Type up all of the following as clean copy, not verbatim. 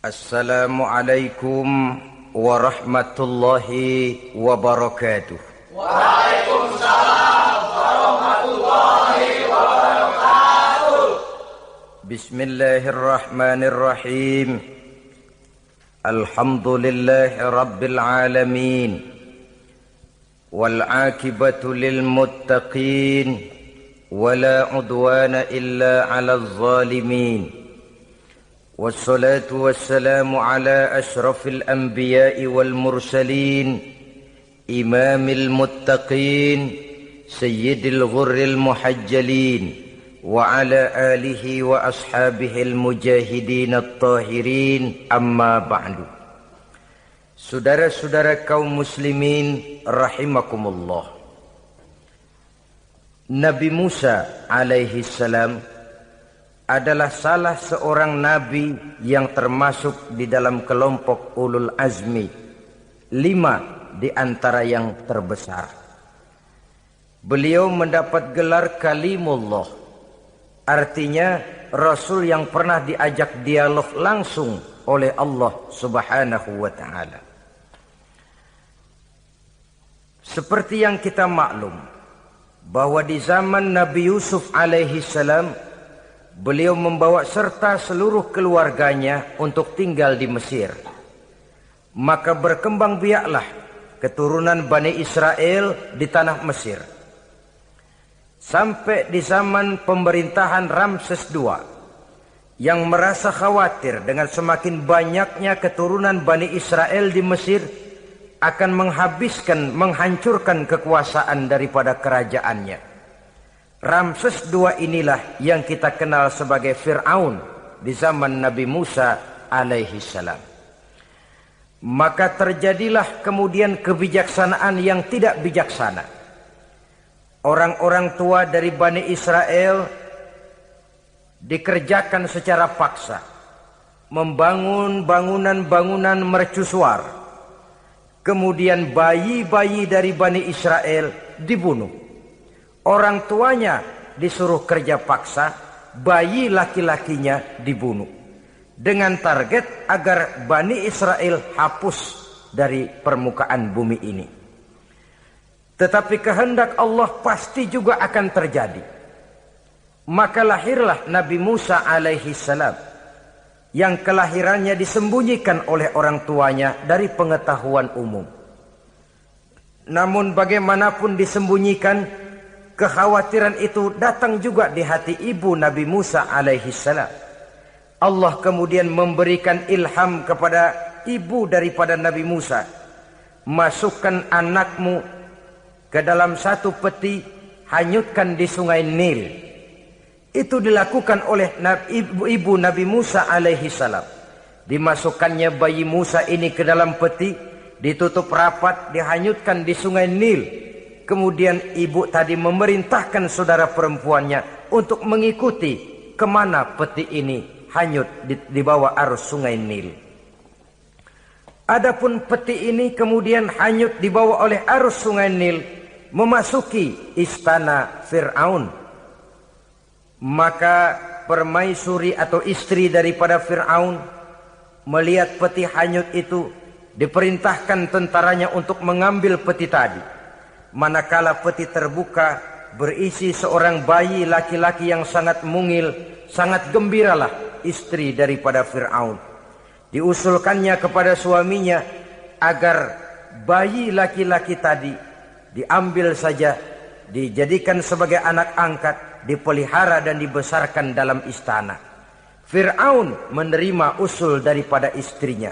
Assalamualaikum warahmatullahi wabarakatuh. Waalaikumsalam warahmatullahi wabarakatuh. Bismillahirrahmanirrahim. Alhamdulillahi rabbil alamin. Wal aqibatu lil muttaqin. Wala udwana illa 'alal zalimin. والصلاة والسلام على أشرف الأنبياء والمرسلين إمام المتقين سيد الغر المحجلين وعلى آله وأصحابه المجاهدين الطاهرين أما بعد. Saudara-saudara kaum muslimin rahimakumullah. Nabi Musa alaihi salam adalah salah seorang nabi yang termasuk di dalam kelompok ulul azmi, 5 di antara yang terbesar. Beliau mendapat gelar kalimullah, artinya rasul yang pernah diajak dialog langsung oleh Allah Subhanahu wa taala. Seperti yang kita maklum bahwa di zaman Nabi Yusuf alaihi salam, beliau membawa serta seluruh keluarganya untuk tinggal di Mesir. Maka berkembang biaklah keturunan Bani Israel di tanah Mesir. Sampai di zaman pemerintahan Ramses II yang merasa khawatir dengan semakin banyaknya keturunan Bani Israel di Mesir akan menghancurkan kekuasaan daripada kerajaannya. Ramses II inilah yang kita kenal sebagai Fir'aun di zaman Nabi Musa alaihi salam. Maka terjadilah kemudian kebijaksanaan yang tidak bijaksana. Orang-orang tua dari Bani Israel dikerjakan secara paksa, membangun bangunan-bangunan mercusuar. Kemudian bayi-bayi dari Bani Israel dibunuh. Orang tuanya disuruh kerja paksa, bayi laki-lakinya dibunuh. Dengan target agar Bani Israel hapus dari permukaan bumi ini. Tetapi kehendak Allah pasti juga akan terjadi. Maka lahirlah Nabi Musa alaihi salam, yang kelahirannya disembunyikan oleh orang tuanya dari pengetahuan umum. Namun bagaimanapun disembunyikan, kekhawatiran itu datang juga di hati ibu Nabi Musa alaihi salam. Allah kemudian memberikan ilham kepada ibu daripada Nabi Musa. Masukkan anakmu ke dalam satu peti, hanyutkan di sungai Nil. Itu dilakukan oleh ibu Nabi Musa alaihi salam. Dimasukkannya bayi Musa ini ke dalam peti, ditutup rapat, dihanyutkan di sungai Nil. Kemudian ibu tadi memerintahkan saudara perempuannya untuk mengikuti kemana peti ini hanyut di bawah arus sungai Nil. Adapun peti ini kemudian hanyut dibawa oleh arus sungai Nil, memasuki istana Fir'aun. Maka permaisuri atau istri daripada Fir'aun melihat peti hanyut itu, diperintahkan tentaranya untuk mengambil peti tadi. Manakala peti terbuka, berisi seorang bayi laki-laki yang sangat mungil, sangat gembiralah istri daripada Fir'aun. Diusulkannya kepada suaminya agar bayi laki-laki tadi diambil saja, dijadikan sebagai anak angkat, dipelihara dan dibesarkan dalam istana. Fir'aun menerima usul daripada istrinya.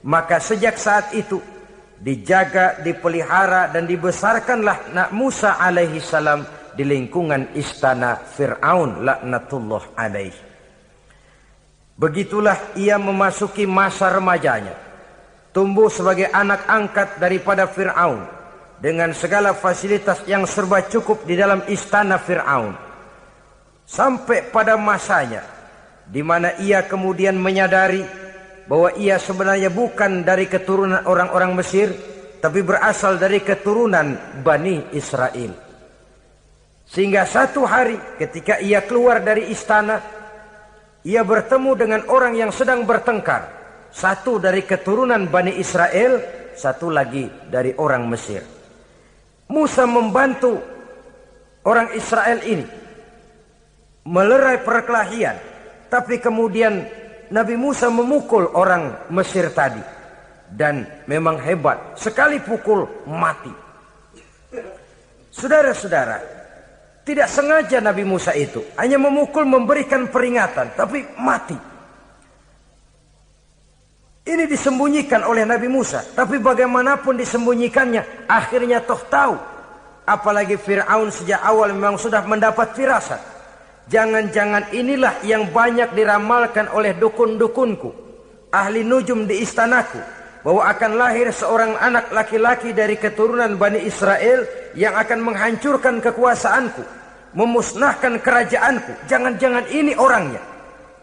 Maka sejak saat itu dijaga, dipelihara dan dibesarkanlah Nabi Musa alaihi salam di lingkungan istana Fir'aun laknatullah alaihi. Begitulah ia memasuki masa remajanya, tumbuh sebagai anak angkat daripada Fir'aun dengan segala fasilitas yang serba cukup di dalam istana Fir'aun. Sampai pada masanya di mana ia kemudian menyadari bahwa ia sebenarnya bukan dari keturunan orang-orang Mesir, tapi berasal dari keturunan Bani Israel. Sehingga satu hari ketika ia keluar dari istana, ia bertemu dengan orang yang sedang bertengkar, Satu dari keturunan Bani Israel, satu lagi dari orang Mesir. Musa membantu orang Israel ini melerai perkelahian, tapi kemudian Nabi Musa memukul orang Mesir tadi, dan memang hebat, sekali pukul mati. Saudara-saudara, tidak sengaja Nabi Musa itu hanya memukul, memberikan peringatan, tapi mati. Ini disembunyikan oleh Nabi Musa, tapi bagaimanapun disembunyikannya, akhirnya toh tahu. Apalagi Fir'aun sejak awal memang sudah mendapat firasat. Jangan-jangan inilah yang banyak diramalkan oleh dukun-dukunku, ahli nujum di istanaku, bahwa akan lahir seorang anak laki-laki dari keturunan Bani Israel yang akan menghancurkan kekuasaanku, memusnahkan kerajaanku. Jangan-jangan ini orangnya.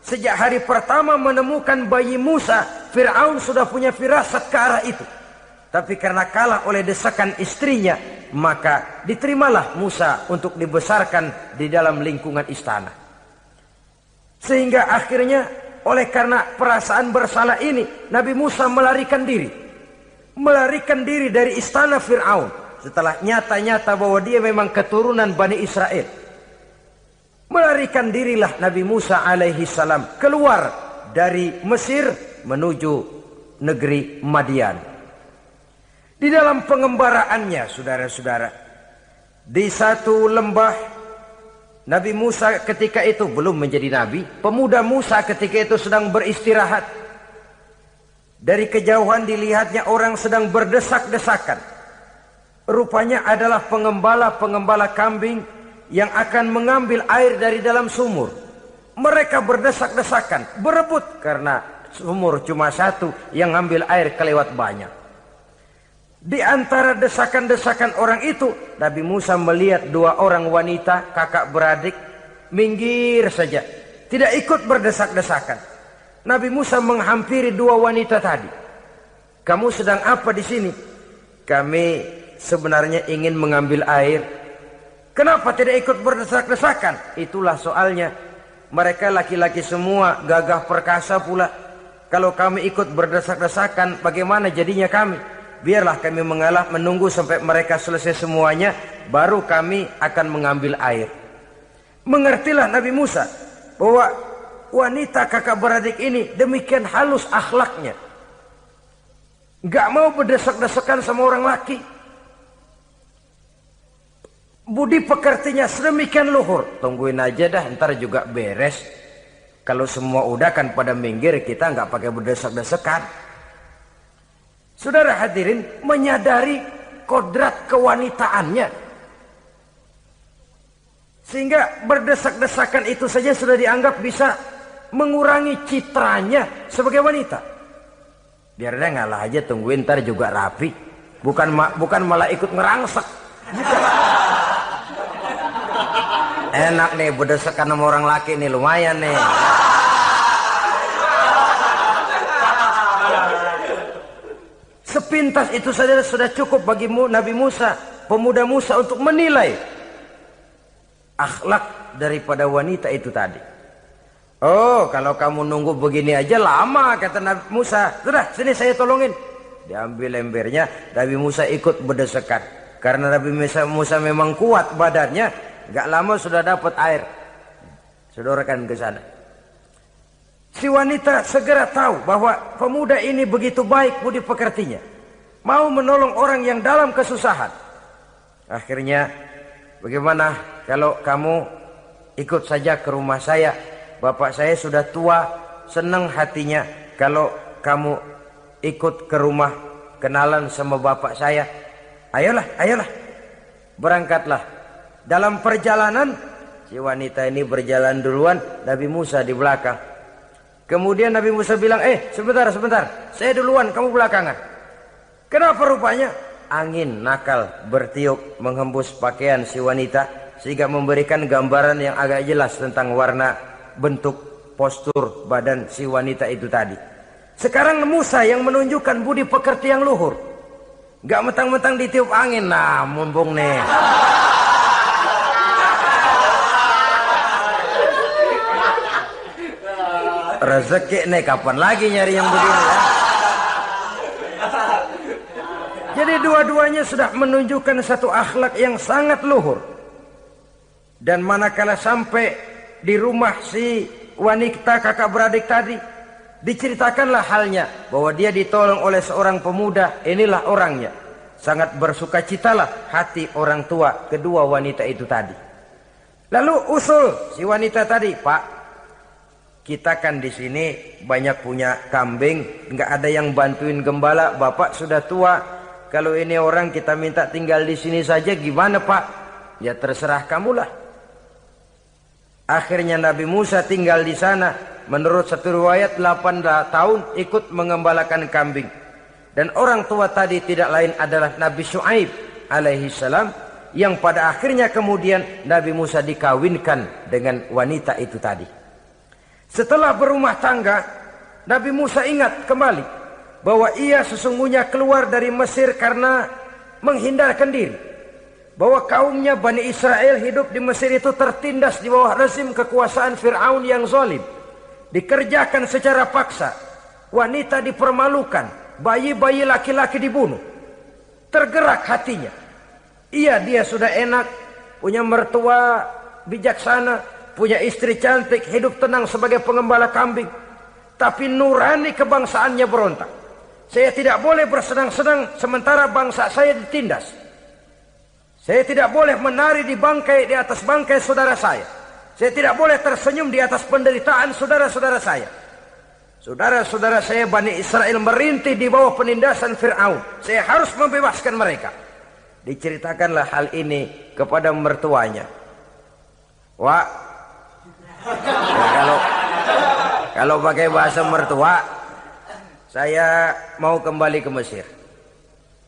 Sejak hari pertama menemukan bayi Musa, Fir'aun sudah punya firasat ke arah itu. Tapi karena kalah oleh desakan istrinya, maka diterimalah Musa untuk dibesarkan di dalam lingkungan istana. Sehingga akhirnya oleh karena perasaan bersalah ini, Nabi Musa melarikan diri. Melarikan diri dari istana Fir'aun. Setelah nyata-nyata bahwa dia memang keturunan Bani Israel. Melarikan dirilah Nabi Musa alaihi salam keluar dari Mesir menuju negeri Madian. Di dalam pengembaraannya, saudara-saudara, di satu lembah, Nabi Musa ketika itu belum menjadi nabi. Pemuda Musa ketika itu sedang beristirahat. Dari kejauhan dilihatnya orang sedang berdesak-desakan. Rupanya adalah pengembala-pengembala kambing yang akan mengambil air dari dalam sumur. Mereka berdesak-desakan, berebut karena sumur cuma satu, yang ngambil air kelewat banyak. Di antara desakan-desakan orang itu, Nabi Musa melihat dua orang wanita, kakak beradik, minggir saja, tidak ikut berdesak-desakan. Nabi Musa menghampiri dua wanita tadi. Kamu sedang apa di sini? Kami sebenarnya ingin mengambil air. Kenapa tidak ikut berdesak-desakan? Itulah soalnya. Mereka laki-laki semua, gagah perkasa pula. Kalau kami ikut berdesak-desakan, bagaimana jadinya kami? Biarlah kami mengalah menunggu sampai mereka selesai semuanya, baru kami akan mengambil air. Mengertilah Nabi Musa bahwa wanita kakak beradik ini demikian halus akhlaknya. Gak mau berdesak-desakan sama orang laki. Budi pekertinya sedemikian luhur. Tungguin aja dah, ntar juga beres. Kalau semua udah kan pada minggir, kita nggak pakai berdesak-desakan. Saudara hadirin, menyadari kodrat kewanitaannya, sehingga berdesak-desakan itu saja sudah dianggap bisa mengurangi citranya sebagai wanita. Biar dia ngalah aja, tungguin ntar juga rapi. Bukan malah ikut ngerangsek. Enak nih berdesakan sama orang laki nih, lumayan nih. Sepintas itu saja sudah cukup bagi Nabi Musa, pemuda Musa, untuk menilai akhlak daripada wanita itu tadi. Oh, kalau kamu nunggu begini aja lama, kata Nabi Musa. Sudah, sini saya tolongin. Diambil embernya, Nabi Musa ikut berdesakan. Karena Nabi Musa memang kuat badannya. Gak lama sudah dapat air. Sodorkan ke sana. Si wanita segera tahu bahwa pemuda ini begitu baik budi pekertinya, mau menolong orang yang dalam kesusahan. Akhirnya, bagaimana kalau kamu ikut saja ke rumah saya? Bapak saya sudah tua, senang hatinya kalau kamu ikut ke rumah, kenalan sama bapak saya. Ayolah, ayolah, berangkatlah. Dalam perjalanan, si wanita ini berjalan duluan, Nabi Musa di belakang. Kemudian Nabi Musa bilang, sebentar, saya duluan, kamu belakangan. Kenapa rupanya? Angin nakal bertiup menghembus pakaian si wanita, sehingga memberikan gambaran yang agak jelas tentang warna, bentuk, postur badan si wanita itu tadi. Sekarang Musa yang menunjukkan budi pekerti yang luhur. Gak mentang-mentang ditiup angin, nah mumpung nih. rezeki nih kapan lagi nyari yang begini ya. Jadi dua-duanya sudah menunjukkan satu akhlak yang sangat luhur. Dan manakala sampai di rumah si wanita kakak beradik tadi, diceritakanlah halnya bahwa dia ditolong oleh seorang pemuda, inilah orangnya. Sangat bersukacitalah hati orang tua kedua wanita itu tadi. Lalu usul si wanita tadi, Pak, kita kan di sini banyak punya kambing, nggak ada yang bantuin gembala, Bapak sudah tua. Kalau ini orang kita minta tinggal di sini saja, gimana Pak? Ya terserah kamulah. Akhirnya Nabi Musa tinggal di sana. Menurut satu riwayat 8 tahun ikut mengembalakan kambing. Dan orang tua tadi tidak lain adalah Nabi Syuaib alaihi salam, yang pada akhirnya kemudian Nabi Musa dikawinkan dengan wanita itu tadi. Setelah berumah tangga, Nabi Musa ingat kembali bahwa ia sesungguhnya keluar dari Mesir karena menghindarkan diri. Bahwa kaumnya Bani Israel hidup di Mesir itu tertindas di bawah rezim kekuasaan Fir'aun yang zalim. Dikerjakan secara paksa, wanita dipermalukan, bayi-bayi laki-laki dibunuh. Tergerak hatinya. Dia sudah enak, punya mertua bijaksana, punya istri cantik, hidup tenang sebagai pengembala kambing. Tapi nurani kebangsaannya berontak. Saya tidak boleh bersenang-senang sementara bangsa saya ditindas. Saya tidak boleh menari di atas bangkai saudara saya. Saya tidak boleh tersenyum di atas penderitaan saudara-saudara saya. Saudara-saudara saya Bani Israel merintih di bawah penindasan Fir'aun. Saya harus membebaskan mereka. Diceritakanlah hal ini kepada mertuanya. Wah, ya kalau pakai bahasa mertua, saya mau kembali ke Mesir.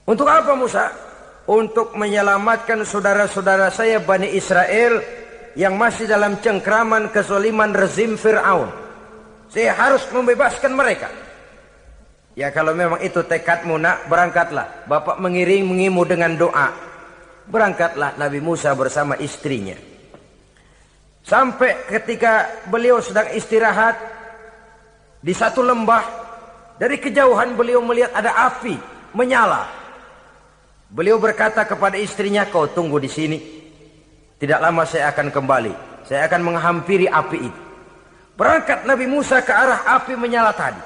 Untuk apa Musa? Untuk menyelamatkan saudara-saudara saya Bani Israel yang masih dalam cengkraman kezaliman rezim Fir'aun. Saya harus membebaskan mereka. Ya kalau memang itu tekadmu nak, berangkatlah. Bapak mengiringimu dengan doa. Berangkatlah Nabi Musa bersama istrinya. Sampai ketika beliau sedang istirahat di satu lembah, dari kejauhan beliau melihat ada api menyala. Beliau berkata kepada istrinya, kau tunggu di sini. Tidak lama saya akan kembali. Saya akan menghampiri api itu. Berangkat Nabi Musa ke arah api menyala tadi.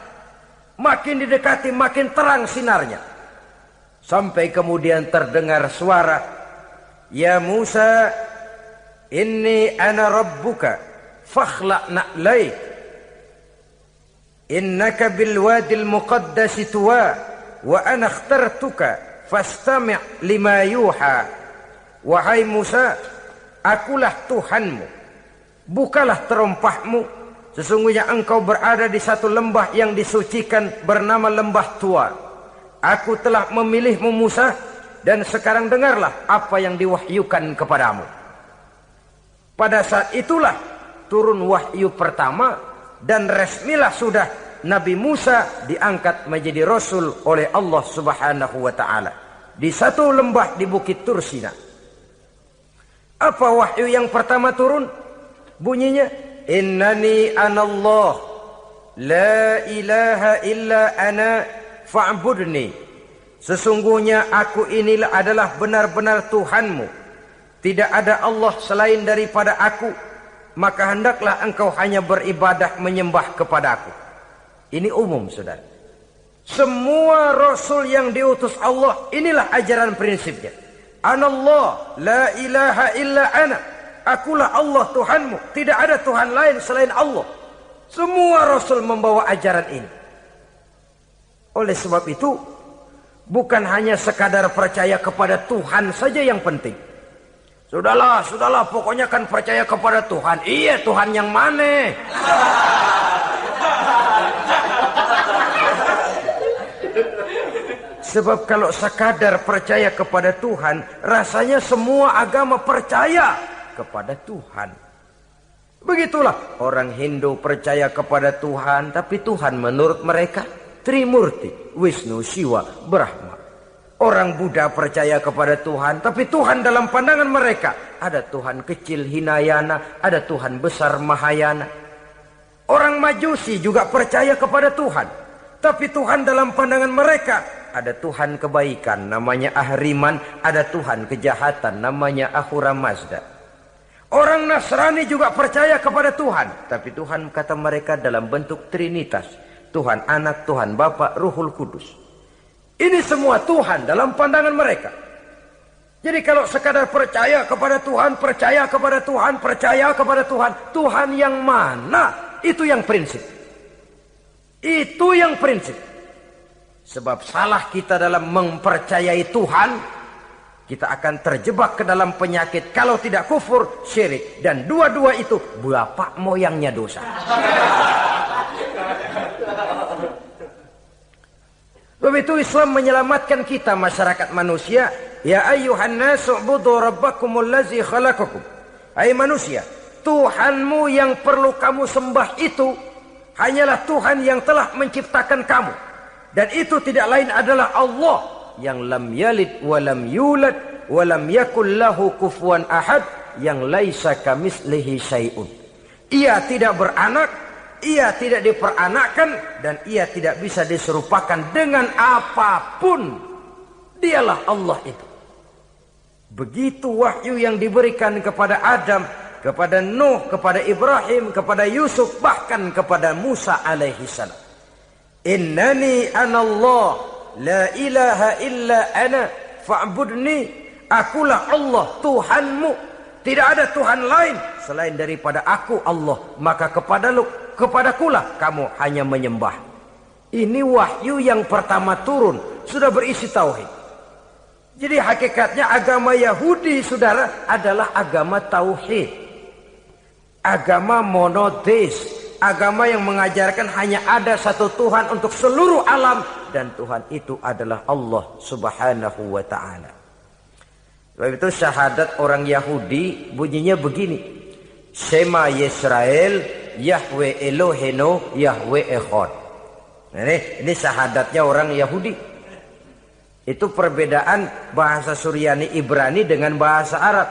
Makin didekati makin terang sinarnya. Sampai kemudian terdengar suara, ya Musa, inni ana rabbuka fakhla' na'laik. Innaka bilwadil muqaddasi tuwa wa ana akhtartuka fastami' lima yuha. Wahai Musa, akulah Tuhanmu, bukalah terompahmu. Sesungguhnya engkau berada di satu lembah yang disucikan bernama lembah tua. Aku telah memilihmu Musa, dan sekarang dengarlah apa yang diwahyukan kepadamu. Pada saat itulah turun wahyu pertama, dan resmilah sudah Nabi Musa diangkat menjadi Rasul oleh Allah Subhanahu wa ta'ala. Di satu lembah di Bukit Tursina. Apa wahyu yang pertama turun? Bunyinya, innani anallah, la ilaha illa ana fa'budni. Sesungguhnya aku inilah adalah benar-benar Tuhanmu. Tidak ada Allah selain daripada aku. Maka hendaklah engkau hanya beribadah menyembah kepadaku. Ini umum saudara. Semua Rasul yang diutus Allah, inilah ajaran prinsipnya. Anallah, la ilaha illa ana. Akulah Allah Tuhanmu. Tidak ada Tuhan lain selain Allah. Semua Rasul membawa ajaran ini. Oleh sebab itu, bukan hanya sekadar percaya kepada Tuhan saja yang penting. Sudahlah, pokoknya kan percaya kepada Tuhan. Iya, Tuhan yang mana? Sebab kalau sekadar percaya kepada Tuhan, rasanya semua agama percaya kepada Tuhan. Begitulah orang Hindu percaya kepada Tuhan, tapi Tuhan menurut mereka Trimurti, Wisnu, Siwa, Brahma. Orang Buddha percaya kepada Tuhan, tapi Tuhan dalam pandangan mereka ada Tuhan kecil Hinayana, ada Tuhan besar Mahayana. Orang Majusi juga percaya kepada Tuhan. Tapi Tuhan dalam pandangan mereka, ada Tuhan kebaikan namanya Ahriman, ada Tuhan kejahatan namanya Ahura Mazda. Orang Nasrani juga percaya kepada Tuhan, tapi Tuhan kata mereka dalam bentuk Trinitas. Tuhan Anak, Tuhan Bapa, Ruhul Kudus. Ini semua Tuhan dalam pandangan mereka. Jadi kalau sekadar percaya kepada Tuhan, percaya kepada Tuhan, percaya kepada Tuhan, Tuhan yang mana? Itu yang prinsip. Itu yang prinsip. Sebab salah kita dalam mempercayai Tuhan, kita akan terjebak ke dalam penyakit. Kalau tidak kufur, syirik. Dan dua-dua itu bapak moyangnya dosa. Begitu Islam menyelamatkan kita masyarakat manusia. Ya ayyuhan nasu ubudu rabbakumul ladzi khalaqakum. Hai manusia, Tuhanmu yang perlu kamu sembah itu hanyalah Tuhan yang telah menciptakan kamu. Dan itu tidak lain adalah Allah yang lam yalid wa lam yulad wa lam yakul lahu kufuwan ahad, yang laisa kamitslihi syai'un. Ia tidak beranak, ia tidak diperanakkan, dan ia tidak bisa diserupakan dengan apapun. Dialah Allah itu. Begitu wahyu yang diberikan kepada Adam, kepada Nuh, kepada Ibrahim, kepada Yusuf, bahkan kepada Musa alaihi salam. Innani anallah, la ilaha illa ana, fa'budni. Akulah Allah, Tuhanmu. Tidak ada Tuhan lain selain daripada aku Allah. Maka kepadakulah kamu hanya menyembah. Ini wahyu yang pertama turun, sudah berisi tauhid. Jadi hakikatnya agama Yahudi, saudara, adalah agama tauhid. Agama monoteis. Agama yang mengajarkan hanya ada satu Tuhan untuk seluruh alam. Dan Tuhan itu adalah Allah subhanahu wa ta'ala. Sebab itu syahadat orang Yahudi bunyinya begini. Shema Yisrael, Yahweh Elohenu, Yahweh Echad. Ini syahadatnya orang Yahudi. Itu perbedaan bahasa Suryani Ibrani dengan bahasa Arab.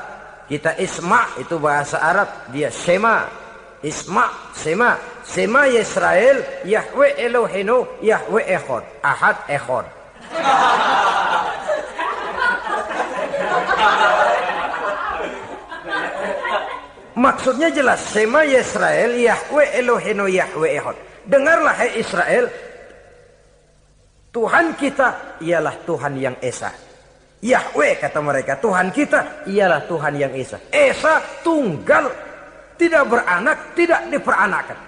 Kita Isma itu bahasa Arab, dia Shema. Isma, Shema. Shema Yisrael, Yahweh Elohenu, Yahweh Echad. Ahad Echad. Maksudnya jelas. Shema Yisrael, Yahweh Elohenu, Yahweh Echad. Dengarlah hai Israel, Tuhan kita ialah Tuhan yang Esa. Yahweh kata mereka, Tuhan kita ialah Tuhan yang Esa. Esa tunggal, tidak beranak, tidak diperanakan.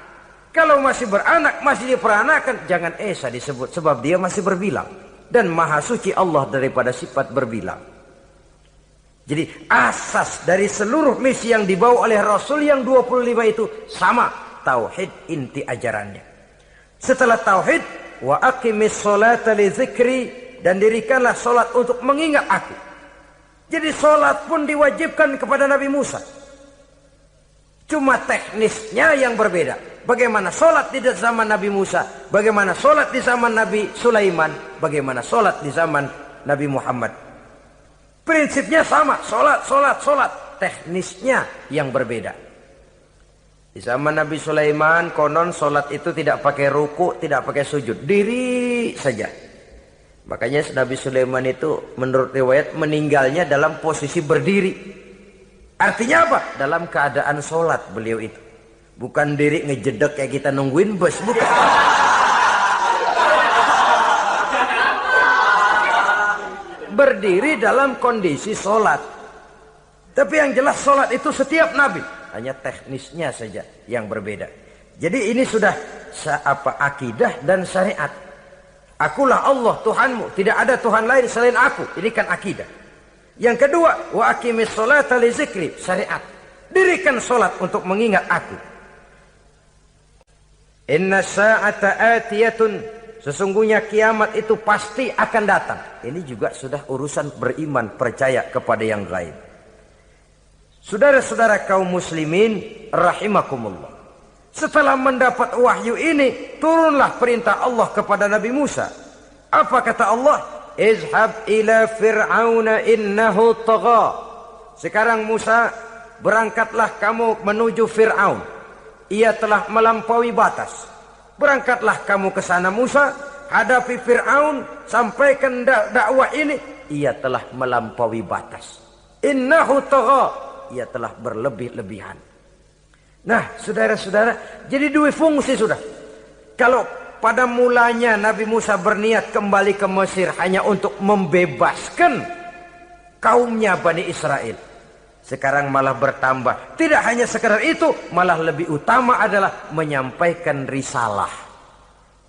Kalau masih beranak, masih diperanakan, jangan Esa disebut, sebab dia masih berbilang. Dan maha suci Allah daripada sifat berbilang. Jadi asas dari seluruh misi yang dibawa oleh Rasul yang 25 itu sama. Tauhid inti ajarannya. Setelah tauhid, wa aqimis sholata li dzikri, dan dirikanlah solat untuk mengingat aku. Jadi solat pun diwajibkan kepada Nabi Musa. Cuma teknisnya yang berbeda. Bagaimana solat di zaman Nabi Musa, bagaimana solat di zaman Nabi Sulaiman, bagaimana solat di zaman Nabi Muhammad. Prinsipnya sama, solat. Teknisnya yang berbeda. Di zaman Nabi Sulaiman, konon solat itu tidak pakai ruku, tidak pakai sujud. Diri saja. Makanya Nabi Sulaiman itu menurut riwayat meninggalnya dalam posisi berdiri. Artinya apa? Dalam keadaan solat beliau itu. Bukan diri ngejedek kayak kita nungguin bus, bukan. Berdiri dalam kondisi solat. Tapi yang jelas solat itu setiap Nabi. Hanya teknisnya saja yang berbeda. Jadi ini sudah akidah dan syariat. Akulah Allah Tuhanmu, tidak ada Tuhan lain selain aku. Ini kan akidah. Yang kedua, wa aqimis sholata li dzikri, syariat. Dirikan solat untuk mengingat aku. Inna sa'ata atiyatun, sesungguhnya kiamat itu pasti akan datang. Ini juga sudah urusan beriman, percaya kepada yang gaib. Saudara-saudara kaum muslimin rahimakumullah. Setelah mendapat wahyu ini, turunlah perintah Allah kepada Nabi Musa. Apa kata Allah? Izhab ila fir'auna innahu tagha. Sekarang Musa, berangkatlah kamu menuju Fir'aun. ia telah melampaui batas. Berangkatlah kamu ke sana Musa, hadapi Fir'aun, sampaikan dakwah ini. Ia telah melampaui batas. Innahu tagha, ia telah berlebih-lebihan. Nah, saudara-saudara, jadi dua fungsi sudah. Kalau pada mulanya Nabi Musa berniat kembali ke Mesir hanya untuk membebaskan kaumnya Bani Israel, sekarang malah bertambah. Tidak hanya sekedar itu, malah lebih utama adalah menyampaikan risalah,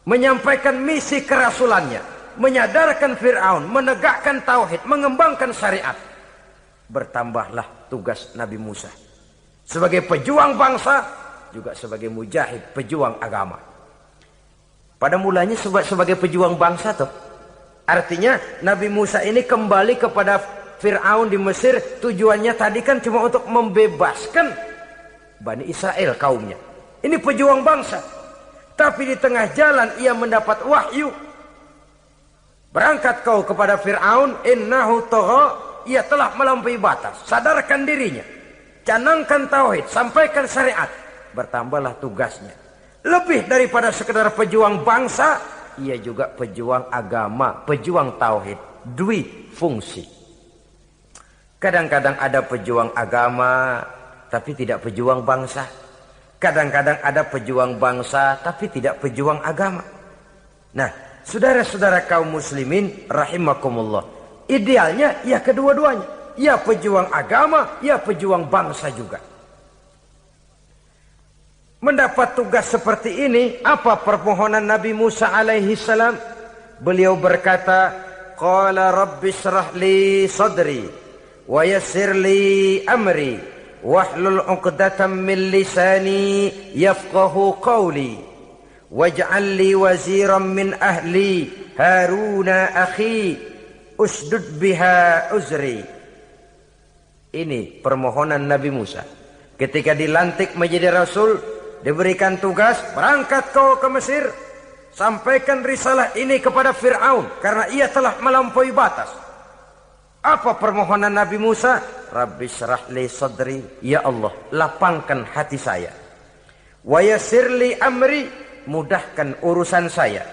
menyampaikan misi kerasulannya, menyadarkan Fir'aun, menegakkan tauhid, mengembangkan syariat. Bertambahlah tugas Nabi Musa sebagai pejuang bangsa, juga sebagai mujahid, pejuang agama. Pada mulanya sebagai pejuang bangsa tuh, artinya Nabi Musa ini kembali kepada Fir'aun di Mesir, tujuannya tadi kan cuma untuk membebaskan Bani Israel kaumnya. Ini pejuang bangsa. Tapi di tengah jalan ia mendapat wahyu. Berangkat kau kepada Fir'aun, innahu tagha, ia telah melampaui batas. Sadarkan dirinya, canangkan tauhid, sampaikan syariat. Bertambahlah tugasnya. Lebih daripada sekedar pejuang bangsa, ia juga pejuang agama, pejuang tauhid. Dwi fungsi. Kadang-kadang ada pejuang agama tapi tidak pejuang bangsa. Kadang-kadang ada pejuang bangsa tapi tidak pejuang agama. Nah, saudara-saudara kaum muslimin rahimakumullah, idealnya ya kedua-duanya. Ya pejuang agama, ya pejuang bangsa juga. Mendapat tugas seperti ini, apa permohonan Nabi Musa alaihi salam? Beliau berkata, qala rabbi shrah li sadri wa yassir li amri wahlul 'uqdatam min lisani yafqahu qawli waj'al li waziran min ahli Haruna akhi usdud biha uzri. Ini permohonan Nabi Musa ketika dilantik menjadi rasul. Diberikan tugas, berangkat kau ke Mesir, sampaikan risalah ini kepada Fir'aun, karena ia telah melampaui batas. Apa permohonan Nabi Musa? Rabbi syrah li sadri, ya Allah, lapangkan hati saya. Wa yassir li amri, mudahkan urusan saya.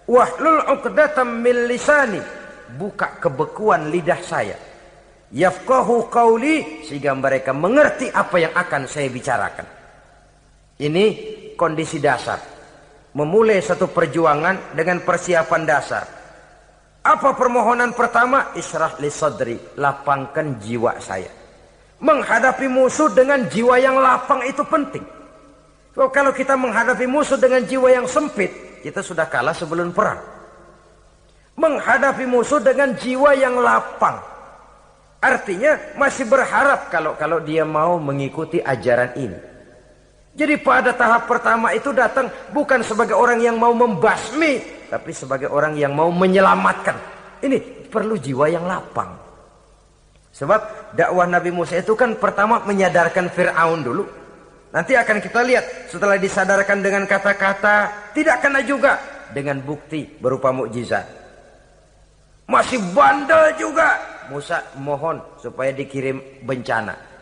Wahlul 'uqdatam min lisani, buka kebekuan lidah saya. Yafqahu qawli, sehingga mereka mengerti apa yang akan saya bicarakan. Ini kondisi dasar. Memulai satu perjuangan dengan persiapan dasar. Apa permohonan pertama? Isyrah li sadri, lapangkan jiwa saya. Menghadapi musuh dengan jiwa yang lapang itu penting. So, kalau kita menghadapi musuh dengan jiwa yang sempit, kita sudah kalah sebelum perang. Menghadapi musuh dengan jiwa yang lapang, artinya masih berharap kalau dia mau mengikuti ajaran ini. Jadi pada tahap pertama itu datang bukan sebagai orang yang mau membasmi, tapi sebagai orang yang mau menyelamatkan. Ini perlu jiwa yang lapang. Sebab dakwah Nabi Musa itu kan pertama menyadarkan Fir'aun dulu. Nanti akan kita lihat setelah disadarkan dengan kata-kata, tidak kena juga dengan bukti berupa mukjizat. Masih bandel juga. Musa mohon supaya dikirim bencana.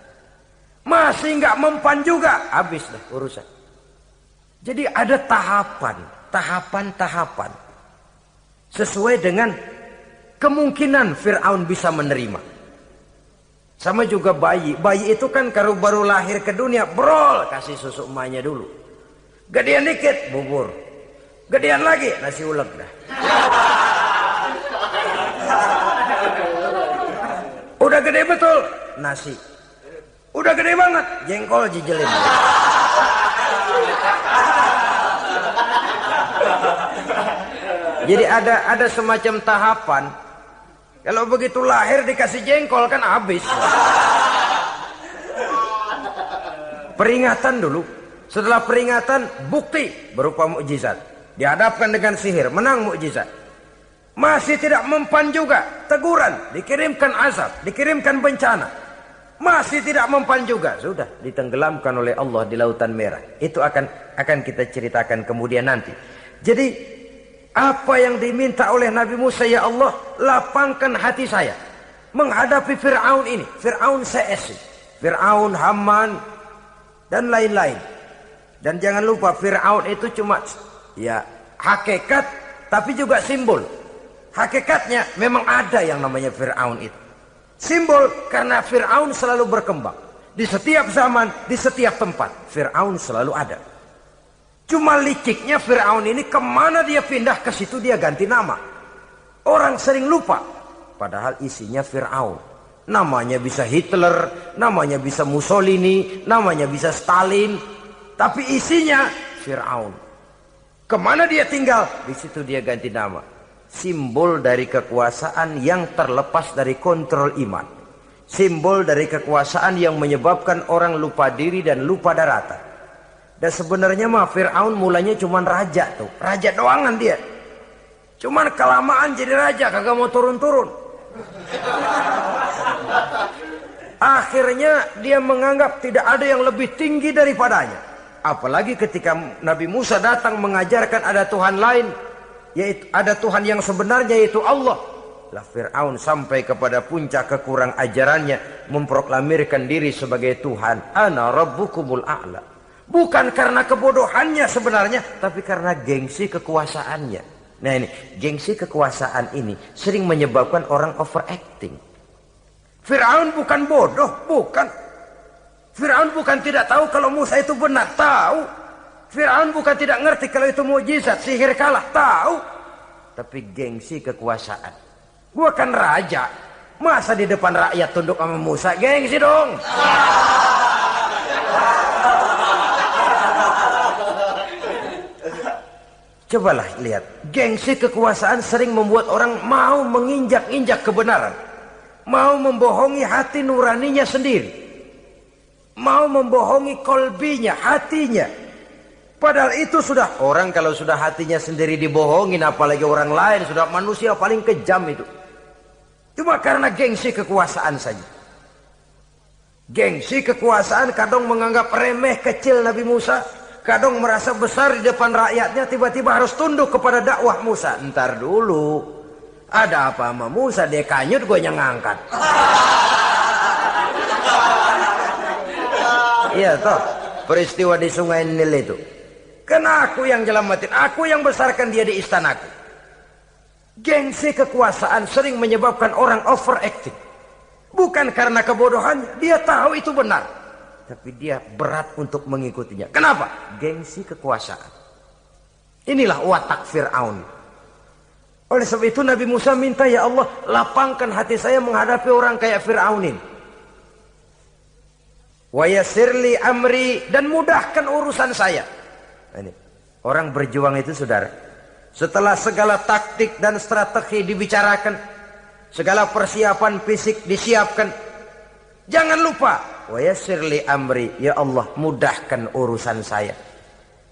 Masih nggak mempan juga, habis deh urusan. Jadi ada tahapan sesuai dengan kemungkinan Fir'aun bisa menerima. Sama juga bayi itu kan kalau baru lahir ke dunia, brol, kasih susu emaknya dulu. Gedean dikit, bubur. Gedean lagi, nasi uleg dah. Udah gede betul, nasi. Udah gede banget, jengkol jijelin. Jadi ada semacam tahapan. Kalau begitu lahir dikasih jengkol kan habis. Peringatan dulu. Setelah peringatan, bukti berupa mukjizat. Dihadapkan dengan sihir, menang mukjizat. Masih tidak mempan juga, teguran, dikirimkan azab, dikirimkan bencana. Masih tidak mempan juga, sudah ditenggelamkan oleh Allah di Lautan Merah. Itu akan kita ceritakan kemudian nanti. Jadi apa yang diminta oleh Nabi Musa, ya Allah, lapangkan hati saya menghadapi Fir'aun ini. Fir'aun CS, Fir'aun, Haman dan lain-lain. Dan jangan lupa Fir'aun itu cuma ya hakikat tapi juga simbol. Hakikatnya memang ada yang namanya Fir'aun itu. Simbol karena Fir'aun selalu berkembang. Di setiap zaman, di setiap tempat Fir'aun selalu ada. Cuma liciknya Fir'aun ini kemana dia pindah, ke situ dia ganti nama. Orang sering lupa padahal isinya Fir'aun. Namanya bisa Hitler, namanya bisa Mussolini, namanya bisa Stalin, tapi isinya Fir'aun. Kemana dia tinggal, di situ dia ganti nama. Simbol dari kekuasaan yang terlepas dari kontrol iman. Simbol dari kekuasaan yang menyebabkan orang lupa diri dan lupa daratan. Dan sebenarnya mah Fir'aun mulanya cuma raja tuh. Raja doangan dia. Cuman kelamaan jadi raja, kagak mau turun-turun. Akhirnya dia menganggap tidak ada yang lebih tinggi daripadanya. Apalagi ketika Nabi Musa datang mengajarkan ada Tuhan lain, yaitu ada Tuhan yang sebenarnya yaitu Allah. Lah Fir'aun sampai kepada puncak kekurang ajarannya memproklamirkan diri sebagai Tuhan. Ana rabbukumul a'la. Bukan karena kebodohannya sebenarnya, tapi karena gengsi kekuasaannya. Nah ini, gengsi kekuasaan ini sering menyebabkan orang overacting. Fir'aun bukan bodoh, bukan. Fir'aun bukan tidak tahu kalau Musa itu benar, tahu. Fir'aun bukan tidak ngerti kalau itu mukjizat, sihir kalah, tahu. Tapi gengsi kekuasaan. Gua kan raja, masa di depan rakyat tunduk sama Musa, gengsi dong. Cobalah lihat, gengsi kekuasaan sering membuat orang mau menginjak-injak kebenaran. Mau membohongi hati nuraninya sendiri. Mau membohongi kolbinya, hatinya. Padahal itu sudah, orang kalau sudah hatinya sendiri dibohongin, apalagi orang lain, sudah manusia paling kejam itu. Cuma karena gengsi kekuasaan saja. Gengsi kekuasaan kadang menganggap remeh kecil Nabi Musa. Kadang merasa besar di depan rakyatnya, tiba-tiba harus tunduk kepada dakwah Musa. Ntar dulu, ada apa sama Musa? Dia kanyut, gue yang ngangkat. Iya toh, peristiwa di Sungai Nil itu. Karena aku yang nyelamatin, aku yang besarkan dia di istanaku. Gengsi kekuasaan sering menyebabkan orang overacting. Bukan karena kebodohannya, dia tahu itu benar. Tapi dia berat untuk mengikutinya. Kenapa? Gengsi kekuasaan. Inilah watak Fir'aun. Oleh sebab itu Nabi Musa minta, ya Allah, lapangkan hati saya menghadapi orang kayak Fir'aun ini. Wa yassirli amri, dan mudahkan urusan saya. Ini, orang berjuang itu saudara, setelah segala taktik dan strategi dibicarakan, segala persiapan fisik disiapkan, jangan lupa wa yassirli amri, ya Allah mudahkan urusan saya.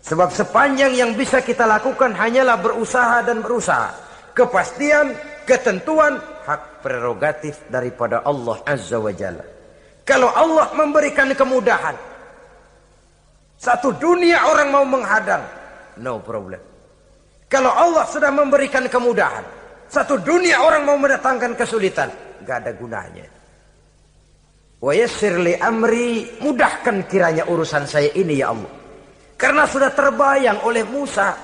Sebab sepanjang yang bisa kita lakukan hanyalah berusaha dan berusaha. Kepastian, ketentuan, hak prerogatif daripada Allah Azza wa Jalla. Kalau Allah memberikan kemudahan, satu dunia orang mau menghadang, no problem. Kalau Allah sudah memberikan kemudahan, satu dunia orang mau mendatangkan kesulitan, gak ada gunanya. Wa yassir li amri, mudahkan kiranya urusan saya ini ya Allah. Karena sudah terbayang oleh Musa.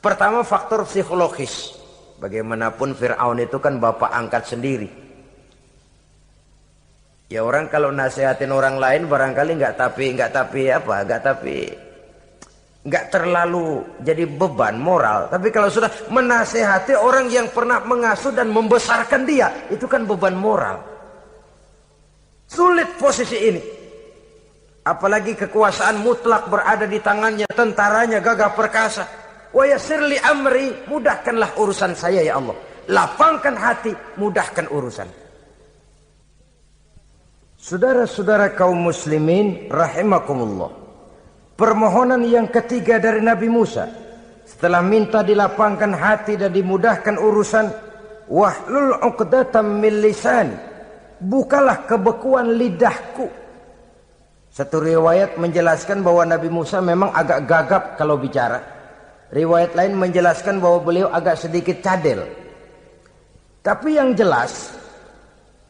Pertama faktor psikologis. Bagaimanapun Fir'aun itu kan bapak angkat sendiri. Ya orang kalau nasihatin orang lain barangkali nggak terlalu jadi beban moral. Tapi kalau sudah menasehati orang yang pernah mengasuh dan membesarkan dia, itu kan beban moral. Sulit posisi ini. Apalagi kekuasaan mutlak berada di tangannya, tentaranya gagah perkasa. Wa yassir li amri, mudahkanlah urusan saya ya Allah. Lapangkan hati, mudahkan urusan. Saudara-saudara kaum muslimin rahimakumullah. Permohonan yang ketiga dari Nabi Musa, setelah minta dilapangkan hati dan dimudahkan urusan, wahlul 'uqdatam min lisani, bukalah kebekuan lidahku. Satu riwayat menjelaskan bahwa Nabi Musa memang agak gagap kalau bicara. Riwayat lain menjelaskan bahwa beliau agak sedikit cadel. Tapi yang jelas,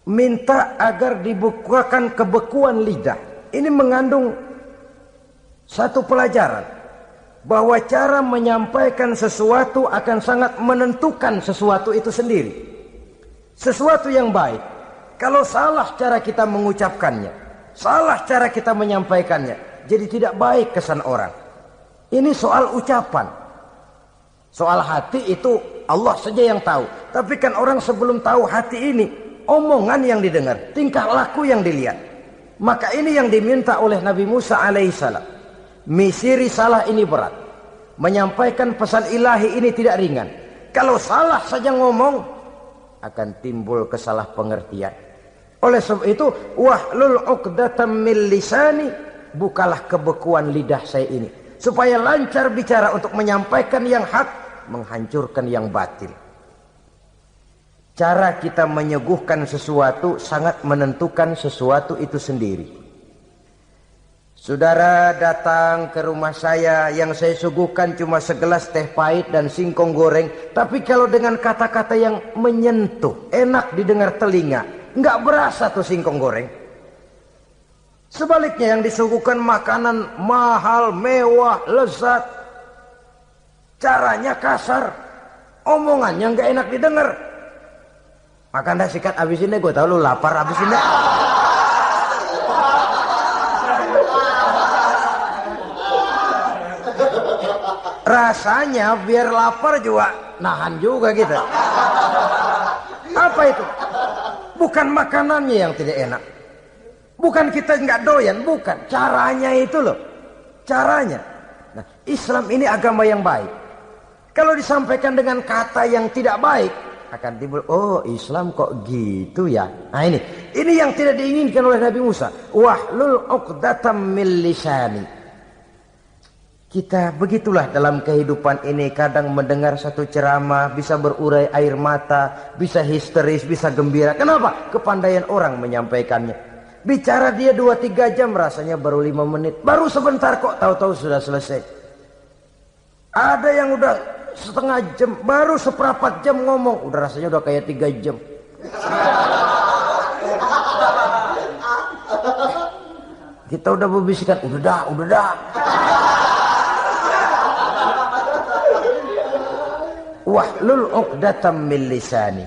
minta agar dibukakan kebekuan lidah. Ini mengandung Satu pelajaran bahwa cara menyampaikan sesuatu akan sangat menentukan sesuatu itu sendiri. Sesuatu yang baik, kalau salah cara kita mengucapkannya, salah cara kita menyampaikannya, jadi tidak baik kesan orang. Ini soal ucapan. Soal hati itu Allah saja yang tahu. Tapi kan orang sebelum tahu hati ini, omongan yang didengar, tingkah laku yang dilihat. Maka ini yang diminta oleh Nabi Musa alaihissalam. Misi risalah ini berat. Menyampaikan pesan ilahi ini tidak ringan. Kalau salah saja ngomong, akan timbul kesalah pengertian. Oleh sebab itu, wahlul 'uqdatam min lisani, bukalah kebekuan lidah saya ini, supaya lancar bicara untuk menyampaikan yang hak, menghancurkan yang batil. Cara kita menyuguhkan sesuatu sangat menentukan sesuatu itu sendiri. Saudara datang ke rumah saya, yang saya suguhkan cuma segelas teh pahit dan singkong goreng, tapi kalau dengan kata-kata yang menyentuh, enak didengar telinga, nggak berasa tuh singkong goreng. Sebaliknya yang disuguhkan makanan mahal, mewah, lezat, caranya kasar, omongannya nggak enak didengar. Makan dah sikat abisin deh, gue tau lu lapar, abisin deh. Rasanya biar lapar juga nahan juga gitu. Apa itu? Bukan makanannya yang tidak enak, bukan kita nggak doyan, bukan, caranya itu loh, caranya. Nah, Islam ini agama yang baik. Kalau disampaikan dengan kata yang tidak baik, akan timbul, oh Islam kok gitu ya. Nah ini yang tidak diinginkan oleh Nabi Musa. Wahlul 'uqdatam min lisani. Kita begitulah dalam kehidupan ini, kadang mendengar satu ceramah bisa berurai air mata, bisa histeris, bisa gembira. Kenapa? Kepandaian orang menyampaikannya. Bicara dia 2-3 jam, rasanya baru 5 menit. Baru sebentar kok, tahu-tahu sudah selesai. Ada yang udah setengah jam, baru seperempat jam ngomong, udah rasanya udah kayak 3 jam. Kita udah berbisikkan, udah dah. Wahlul 'uqdatam min lisani.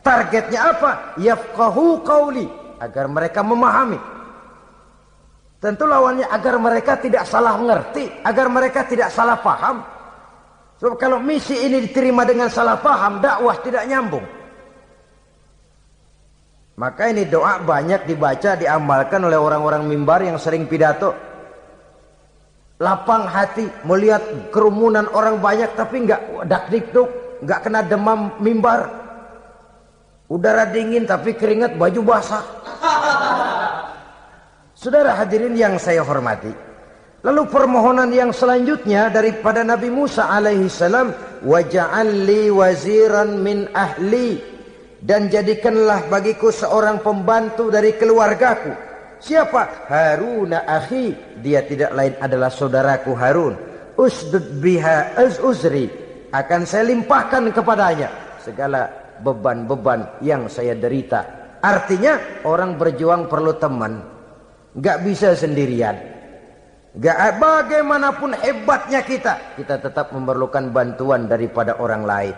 Targetnya apa? Yafqahu qauli, agar mereka memahami. Tentu lawannya agar mereka tidak salah mengerti, agar mereka tidak salah paham. Sebab kalau misi ini diterima dengan salah paham, dakwah tidak nyambung. Maka ini doa banyak dibaca, diamalkan oleh orang-orang mimbar yang sering pidato. Lapang hati melihat kerumunan orang banyak, tapi nggak dak-dikduk, nggak kena demam mimbar. Udara dingin tapi keringat, baju basah. Saudara hadirin yang saya hormati, lalu permohonan yang selanjutnya daripada Nabi Musa alaihi salam, waj'al li waziran min ahli, dan jadikanlah bagiku seorang pembantu dari keluargaku. Siapa? Harun akhi, dia tidak lain adalah saudaraku Harun. Usdud biha az-uzri, akan saya limpahkan kepadanya segala beban-beban yang saya derita. Artinya orang berjuang perlu teman, nggak bisa sendirian. Nggak, bagaimanapun hebatnya kita tetap memerlukan bantuan daripada orang lain.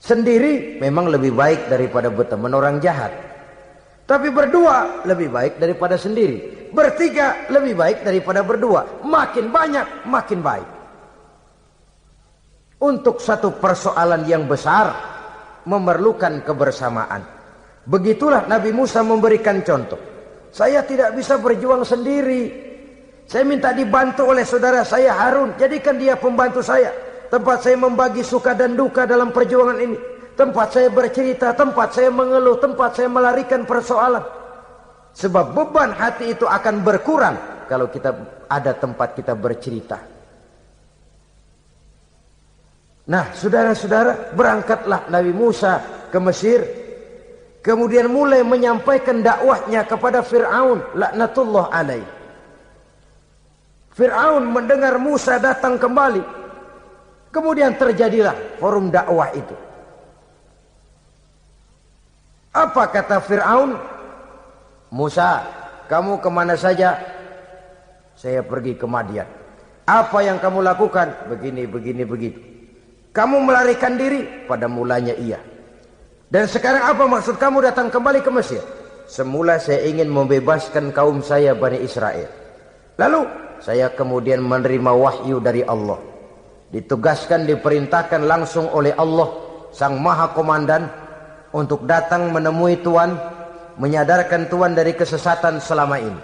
Sendiri memang lebih baik daripada berteman orang jahat. Tapi berdua lebih baik daripada sendiri. Bertiga lebih baik daripada berdua. Makin banyak, makin baik. Untuk satu persoalan yang besar, memerlukan kebersamaan. Begitulah Nabi Musa memberikan contoh. Saya tidak bisa berjuang sendiri. Saya minta dibantu oleh saudara saya Harun. Jadikan dia pembantu saya. Tempat saya membagi suka dan duka dalam perjuangan ini. Tempat saya bercerita, tempat saya mengeluh, tempat saya melarikan persoalan. Sebab beban hati itu akan berkurang kalau kita ada tempat kita bercerita. Nah, saudara-saudara, berangkatlah Nabi Musa ke Mesir. Kemudian mulai menyampaikan dakwahnya kepada Fir'aun, laknatullah alaih. Fir'aun mendengar Musa datang kembali. Kemudian terjadilah forum dakwah itu. Apa kata Fir'aun? Musa, kamu kemana saja? Saya pergi ke Madian. Apa yang kamu lakukan? Begini, begini, begitu. Kamu melarikan diri? Pada mulanya iya. Dan sekarang apa maksud kamu datang kembali ke Mesir? Semula saya ingin membebaskan kaum saya Bani Israel. Lalu saya kemudian menerima wahyu dari Allah. Ditugaskan, diperintahkan langsung oleh Allah, Sang Maha Komandan, untuk datang menemui Tuhan, menyadarkan Tuhan dari kesesatan selama ini.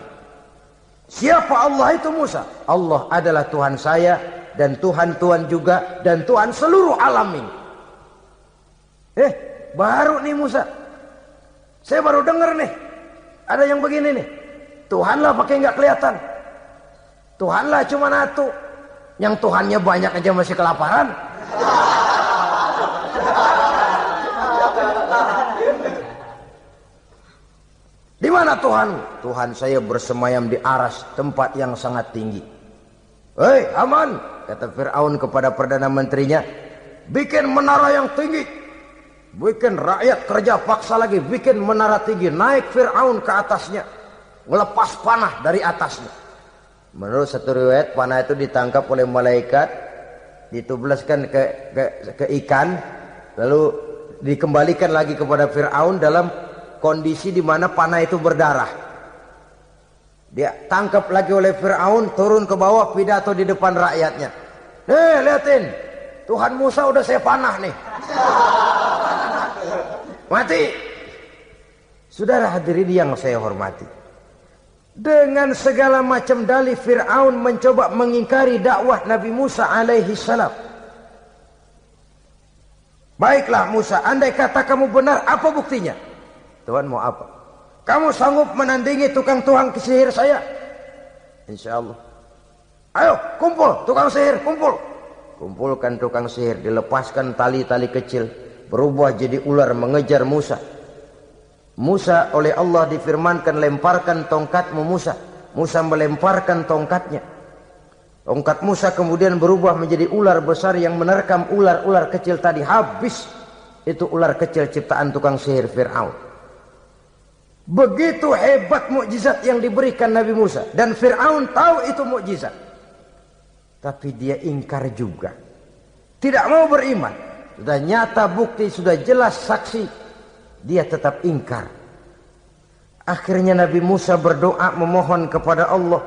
Siapa Allah itu Musa? Allah adalah Tuhan saya dan Tuhan juga dan Tuhan seluruh alam ini. Baru nih Musa. Saya baru dengar nih. Ada yang begini nih. Tuhanlah pakai nggak kelihatan. Tuhanlah cuma satu. Yang Tuhannya banyak aja masih kelaparan. Di mana Tuhan? Tuhan saya bersemayam di aras, tempat yang sangat tinggi. Hei Haman, kata Fir'aun kepada Perdana Menterinya, bikin menara yang tinggi. Bikin rakyat kerja paksa lagi, bikin menara tinggi. Naik Fir'aun ke atasnya, melepas panah dari atasnya. Menurut satu riwayat, panah itu ditangkap oleh malaikat, ditublaskan ke ikan, lalu dikembalikan lagi kepada Fir'aun dalam kondisi di mana panah itu berdarah. Dia tangkap lagi oleh Fir'aun, turun ke bawah, pidato di depan rakyatnya. Lihatin, Tuhan Musa udah saya panah nih. Mati. Saudara hadirin yang saya hormati, dengan segala macam dalih Fir'aun mencoba mengingkari dakwah Nabi Musa alaihi salam. Baiklah Musa, andai kata kamu benar, apa buktinya? Tuhan mau apa? Kamu sanggup menandingi tukang sihir saya? Insya Allah. Ayo kumpul tukang sihir, kumpul. Kumpulkan tukang sihir, dilepaskan tali-tali kecil, berubah jadi ular mengejar Musa. Musa oleh Allah difirmankan, lemparkan tongkatmu Musa. Musa melemparkan tongkatnya. Tongkat Musa kemudian berubah menjadi ular besar yang menerkam ular-ular kecil tadi. Habis itu ular kecil ciptaan tukang sihir Fir'aun. Begitu hebat mukjizat yang diberikan Nabi Musa, dan Fir'aun tahu itu mukjizat, tapi dia ingkar juga, tidak mau beriman. Sudah nyata bukti, sudah jelas saksi, dia tetap ingkar. Akhirnya Nabi Musa berdoa memohon kepada Allah,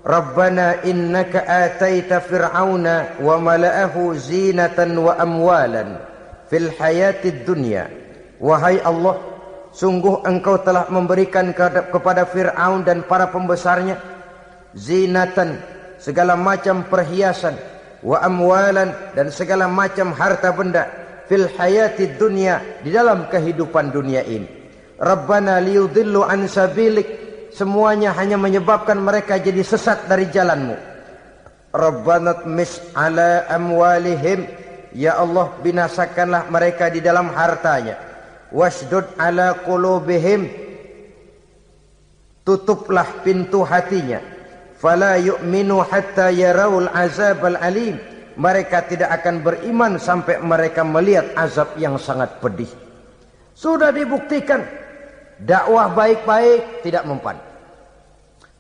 Rabbana innaka ataita fir'auna wa mala'ahu zinatan wa amwalan fil hayatid dunya. Wahai Allah, sungguh engkau telah memberikan kepada Fir'aun dan para pembesarnya zinatan, segala macam perhiasan, wa amwalan, dan segala macam harta benda, fil hayatid dunya, di dalam kehidupan dunia ini. Rabbana liyudillu an sabilik, semuanya hanya menyebabkan mereka jadi sesat dari jalanmu. Rabbana tmis ala amwalihim, ya Allah binasakanlah mereka di dalam hartanya. Wasdud ala qulubihim, tutuplah pintu hatinya. Fala yu'minu hatta yarawul azabal alim, mereka tidak akan beriman sampai mereka melihat azab yang sangat pedih. Sudah dibuktikan dakwah baik-baik tidak mempan,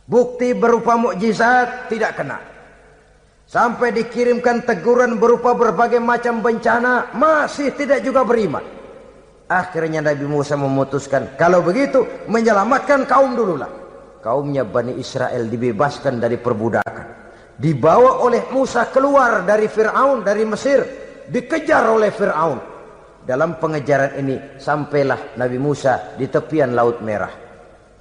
bukti berupa mukjizat tidak kena, sampai dikirimkan teguran berupa berbagai macam bencana masih tidak juga beriman. Akhirnya Nabi Musa memutuskan, kalau begitu menyelamatkan kaum dululah. Kaumnya Bani Israel dibebaskan dari perbudakan, dibawa oleh Musa keluar dari Fir'aun, dari Mesir, dikejar oleh Fir'aun. Dalam pengejaran ini sampailah Nabi Musa di tepian Laut Merah.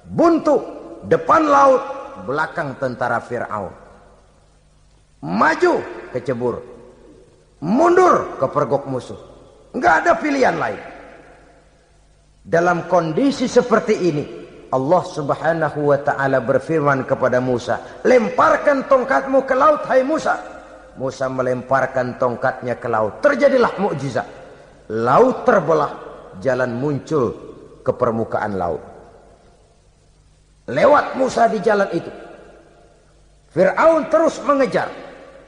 Buntu, depan laut, belakang tentara Fir'aun. Maju kecebur, mundur kepergok musuh, nggak ada pilihan lain. Dalam kondisi seperti ini, Allah subhanahu wa ta'ala berfirman kepada Musa, lemparkan tongkatmu ke laut, hai Musa. Musa melemparkan tongkatnya ke laut. Terjadilah mukjizat. Laut terbelah, jalan muncul ke permukaan laut. Lewat Musa di jalan itu, Fir'aun terus mengejar.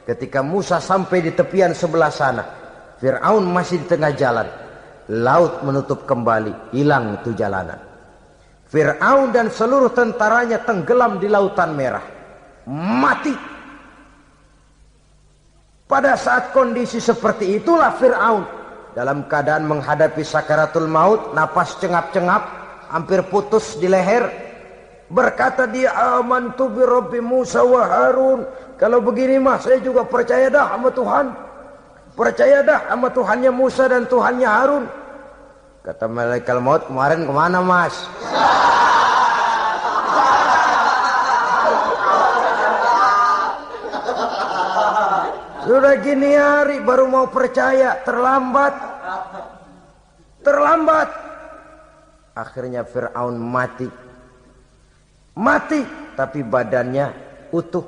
Ketika Musa sampai di tepian sebelah sana, Fir'aun masih di tengah jalan. Laut menutup kembali, hilang itu jalanan. Fir'aun dan seluruh tentaranya tenggelam di Lautan Merah. mati. Pada saat kondisi seperti itulah Fir'aun dalam keadaan menghadapi sakaratul maut, napas cengap-cengap, hampir putus di leher, berkata dia, amantu bi Rabbi Musa wa Harun. Kalau begini mah saya juga percaya dah sama Tuhan. Percaya dah sama Tuhannya Musa dan Tuhannya Harun. Kata malaikat maut, kemarin kemana mas? Sudah gini hari baru mau percaya, terlambat. Terlambat. Akhirnya Fir'aun mati. Mati, tapi badannya utuh.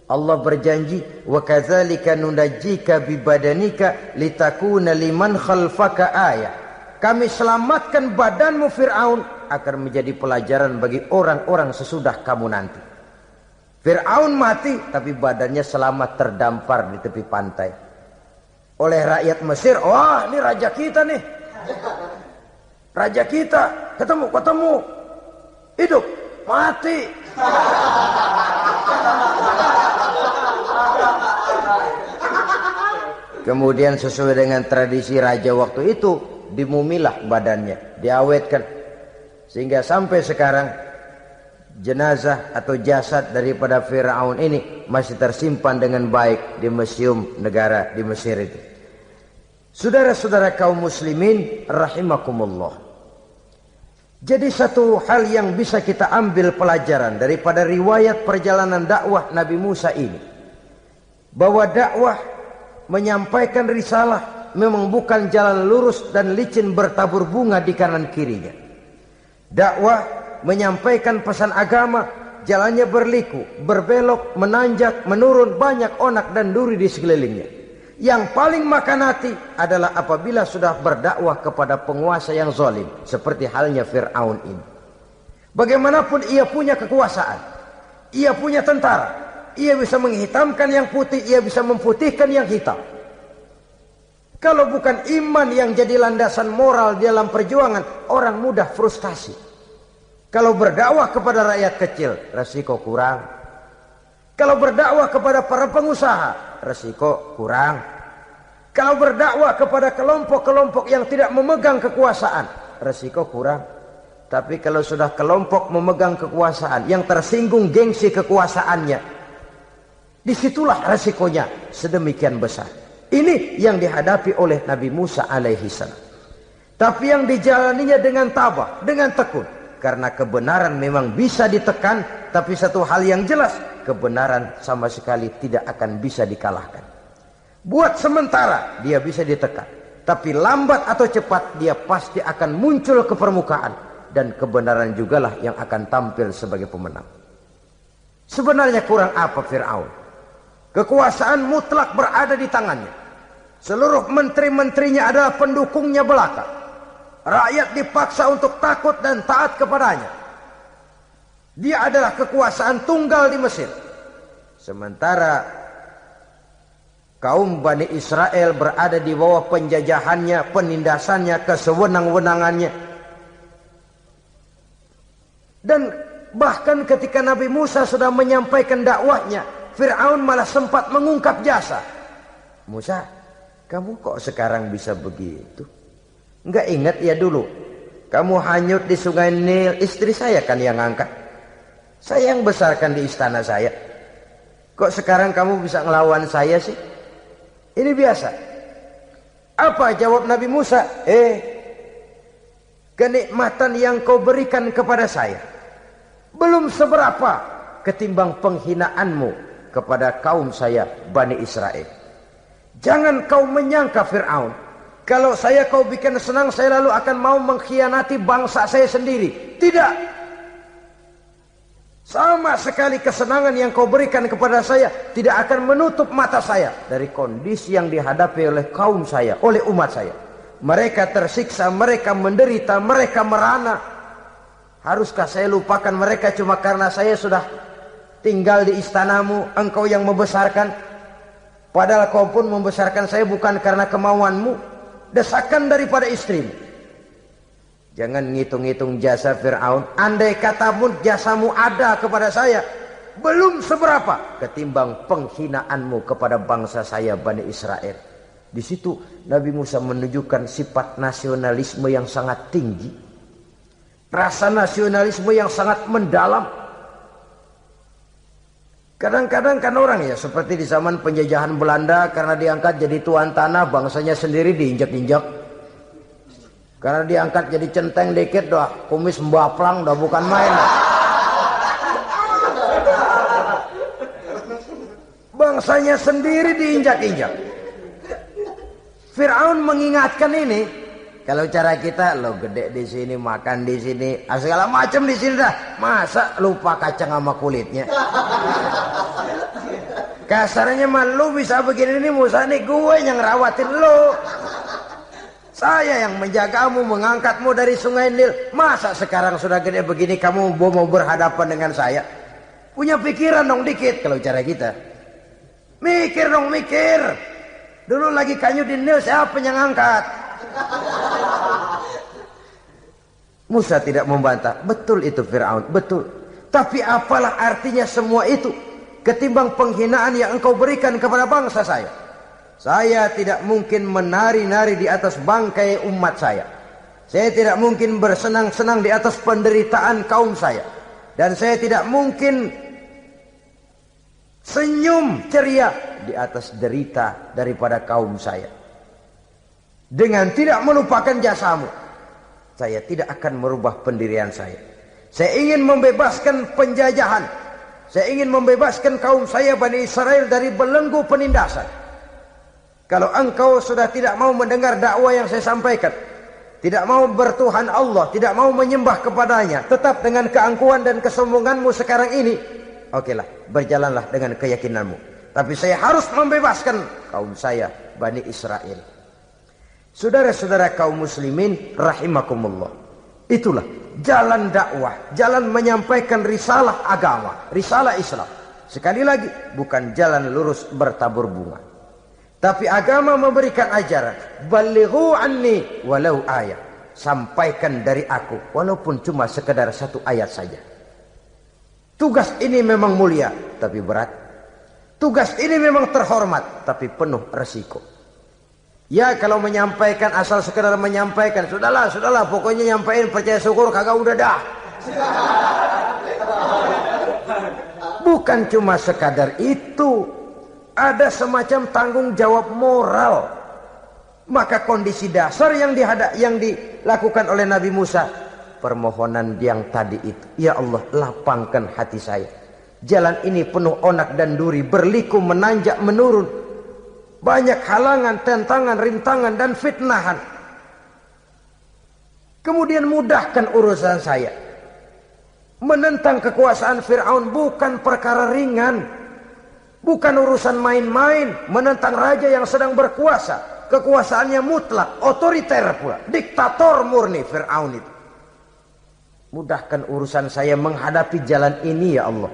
Allah berjanji, wa kadzalika nunajjika bi badanika litakuna liman khalfaka ayah. Kami selamatkan badanmu Fir'aun agar menjadi pelajaran bagi orang-orang sesudah kamu nanti. Fir'aun mati, tapi badannya selamat terdampar di tepi pantai. Oleh rakyat Mesir, wah ini raja kita nih. Raja kita, ketemu. Hidup, mati. Kemudian sesuai dengan tradisi raja waktu itu, dimumilah badannya, diawetkan. Sehingga sampai sekarang, jenazah atau jasad daripada Fir'aun ini masih tersimpan dengan baik di museum negara di Mesir itu. Saudara-saudara kaum muslimin rahimakumullah. Jadi satu hal yang bisa kita ambil pelajaran daripada riwayat perjalanan dakwah Nabi Musa ini, bahwa dakwah menyampaikan risalah memang bukan jalan lurus dan licin bertabur bunga di kanan kirinya. Dakwah menyampaikan pesan agama, jalannya berliku, berbelok, menanjak, menurun, banyak onak dan duri di sekelilingnya. Yang paling makan hati adalah apabila sudah berdakwah kepada penguasa yang zalim, seperti halnya Fir'aun ini. Bagaimanapun ia punya kekuasaan, ia punya tentara, ia bisa menghitamkan yang putih, ia bisa memutihkan yang hitam. Kalau bukan iman yang jadi landasan moral dalam perjuangan, orang mudah frustasi. Kalau berdakwah kepada rakyat kecil, resiko kurang. Kalau berdakwah kepada para pengusaha, resiko kurang. Kalau berdakwah kepada kelompok-kelompok yang tidak memegang kekuasaan, resiko kurang. Tapi kalau sudah kelompok memegang kekuasaan, yang tersinggung gengsi kekuasaannya, disitulah resikonya sedemikian besar. Ini yang dihadapi oleh Nabi Musa alaihi salam. Tapi yang dijalaninya dengan tabah, dengan tekun. Karena kebenaran memang bisa ditekan, tapi satu hal yang jelas, kebenaran sama sekali tidak akan bisa dikalahkan. Buat sementara dia bisa ditekan, tapi lambat atau cepat dia pasti akan muncul ke permukaan, dan kebenaran jugalah yang akan tampil sebagai pemenang. Sebenarnya kurang apa Fir'aun? Kekuasaan mutlak berada di tangannya. Seluruh menteri-menterinya adalah pendukungnya belaka. Rakyat dipaksa untuk takut dan taat kepadanya. Dia adalah kekuasaan tunggal di Mesir. Sementara kaum Bani Israel berada di bawah penjajahannya, penindasannya, kesewenang-wenangannya. Dan bahkan ketika Nabi Musa sudah menyampaikan dakwahnya, Fir'aun malah sempat mengungkap jasa. Musa, kamu kok sekarang bisa begitu? Enggak ingat ya dulu, kamu hanyut di sungai Nil, istri saya kan yang angkat. Saya yang besarkan di istana saya. Kok sekarang kamu bisa ngelawan saya sih? Ini biasa. Apa jawab Nabi Musa? Kenikmatan yang kau berikan kepada saya belum seberapa ketimbang penghinaanmu kepada kaum saya Bani Israel. Jangan kau menyangka Fir'aun, kalau saya kau bikin senang, saya lalu akan mau mengkhianati bangsa saya sendiri. Tidak. Sama sekali kesenangan yang kau berikan kepada saya tidak akan menutup mata saya dari kondisi yang dihadapi oleh kaum saya, oleh umat saya. Mereka tersiksa, mereka menderita, mereka merana. Haruskah saya lupakan mereka cuma karena saya sudah tinggal di istanamu, engkau yang membesarkan? Padahal kau pun membesarkan saya bukan karena kemauanmu. Desakan daripada istrimu. Jangan ngitung-ngitung jasa Fir'aun. Andai katamu jasamu ada kepada saya, belum seberapa ketimbang penghinaanmu kepada bangsa saya Bani Israel. Di situ Nabi Musa menunjukkan sifat nasionalisme yang sangat tinggi, rasa nasionalisme yang sangat mendalam. Kadang-kadang kan orang ya seperti di zaman penjajahan Belanda, karena diangkat jadi tuan tanah, bangsanya sendiri diinjak-injak. Karena diangkat jadi centeng dikit dah, kumis mbaplang dah, bukan main. Bangsanya sendiri diinjak-injak. Fir'aun mengingatkan ini. Kalau cara kita, lo gede di sini, makan di sini, segala macam di sini dah. Masa lupa kacang sama kulitnya? Kasarnya mah lu bisa begini nih Musa, nih gue yang rawatin lo. Saya yang menjagamu, mengangkatmu dari sungai Nil. Masa sekarang sudah gede begini kamu mau berhadapan dengan saya? Punya pikiran dong dikit kalau cara kita. Mikir dong, mikir. Dulu lagi kanyu di Nil, siapa yang angkat? Musa tidak membantah. Betul itu Fir'aun, betul. Tapi apalah artinya semua itu ketimbang penghinaan yang engkau berikan kepada bangsa saya. Saya tidak mungkin menari-nari di atas bangkai umat saya. Saya tidak mungkin bersenang-senang di atas penderitaan kaum saya. Dan saya tidak mungkin senyum ceria di atas derita daripada kaum saya. Dengan tidak melupakan jasamu, saya tidak akan merubah pendirian saya. Saya ingin membebaskan penjajahan. Saya ingin membebaskan kaum saya Bani Israel dari belenggu penindasan. Kalau engkau sudah tidak mau mendengar dakwah yang saya sampaikan, tidak mau bertuhan Allah, tidak mau menyembah kepadanya, tetap dengan keangkuhan dan kesombonganmu sekarang ini, okelah, berjalanlah dengan keyakinanmu. Tapi saya harus membebaskan kaum saya Bani Israel. Saudara-saudara kaum muslimin rahimakumullah. Itulah jalan dakwah, jalan menyampaikan risalah agama, risalah Islam. Sekali lagi, bukan jalan lurus bertabur bunga. Tapi agama memberikan ajaran, balighu anni walau ayat. Sampaikan dari aku walaupun cuma sekedar satu ayat saja. Tugas ini memang mulia tapi berat. Tugas ini memang terhormat tapi penuh resiko. Ya kalau menyampaikan asal sekedar menyampaikan, sudahlah, pokoknya nyampein, percaya syukur kagak, udah dah. Bukan cuma sekadar itu, ada semacam tanggung jawab moral. Maka kondisi dasar yang dilakukan oleh Nabi Musa, permohonan yang tadi itu, ya Allah lapangkan hati saya. Jalan ini penuh onak dan duri, berliku, menanjak, menurun. Banyak halangan, tentangan, rintangan, dan fitnahan. Kemudian mudahkan urusan saya. Menentang kekuasaan Fir'aun bukan perkara ringan. Bukan urusan main-main. Menentang raja yang sedang berkuasa. Kekuasaannya mutlak, otoriter pula. Diktator murni Fir'aun itu. Mudahkan urusan saya menghadapi jalan ini ya Allah.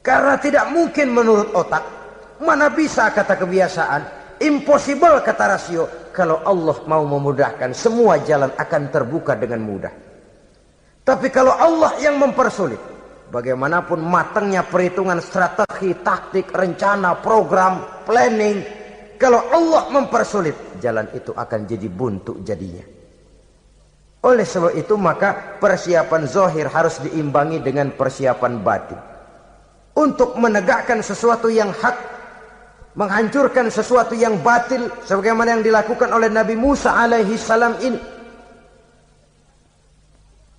Karena tidak mungkin menurut otak. Mana bisa kata kebiasaan, impossible kata rasio. Kalau Allah mau memudahkan, semua jalan akan terbuka dengan mudah. Tapi kalau Allah yang mempersulit, bagaimanapun matangnya perhitungan strategi, taktik, rencana, program, planning, kalau Allah mempersulit, jalan itu akan jadi buntu jadinya. Oleh sebab itu maka persiapan zahir harus diimbangi dengan persiapan batin. Untuk menegakkan sesuatu yang hak, menghancurkan sesuatu yang batil sebagaimana yang dilakukan oleh Nabi Musa alaihi salam ini.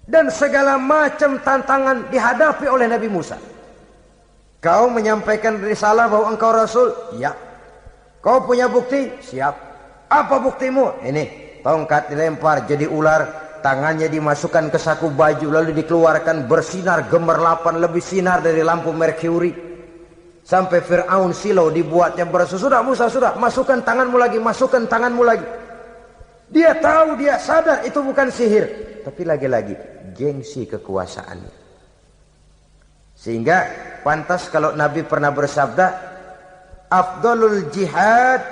Dan segala macam tantangan dihadapi oleh Nabi Musa. Kau menyampaikan risalah bahwa engkau Rasul? Ya. Kau punya bukti? Siap. Apa buktimu? Ini, tongkat dilempar jadi ular, tangannya dimasukkan ke saku baju lalu dikeluarkan bersinar gemerlapan, lebih sinar dari lampu merkuri. Sampai Fir'aun silau dibuatnya berasa, sudah Musa, sudah, masukkan tanganmu lagi, masukkan tanganmu lagi. Dia tahu, dia sadar itu bukan sihir, tapi lagi-lagi gengsi kekuasaannya. Sehingga pantas kalau Nabi pernah bersabda, afdalul jihad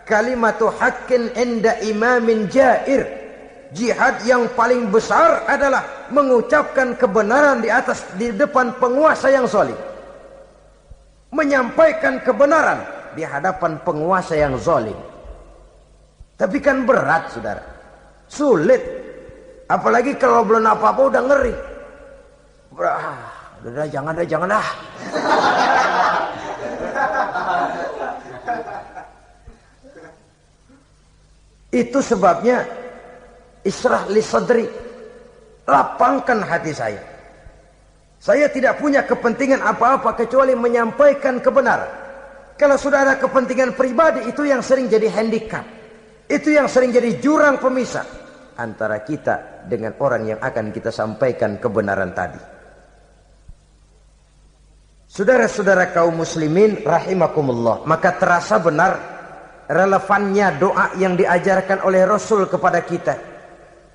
kalimatu haqqin inda imamin jair. Jihad yang paling besar adalah mengucapkan kebenaran di depan penguasa yang zalim. menyampaikan kebenaran di hadapan penguasa yang zalim. Tapi kan berat, saudara. Sulit. Apalagi kalau belum apa-apa udah ngeri. Udah jangan dah. Itu sebabnya Ishrah li sadri, lapangkan hati saya. Saya tidak punya kepentingan apa-apa kecuali menyampaikan kebenaran. Kalau sudah ada kepentingan pribadi, itu yang sering jadi handicap. Itu yang sering jadi jurang pemisah antara kita dengan orang yang akan kita sampaikan kebenaran tadi. Saudara-saudara kaum muslimin rahimakumullah, maka terasa benar relevannya doa yang diajarkan oleh Rasul kepada kita.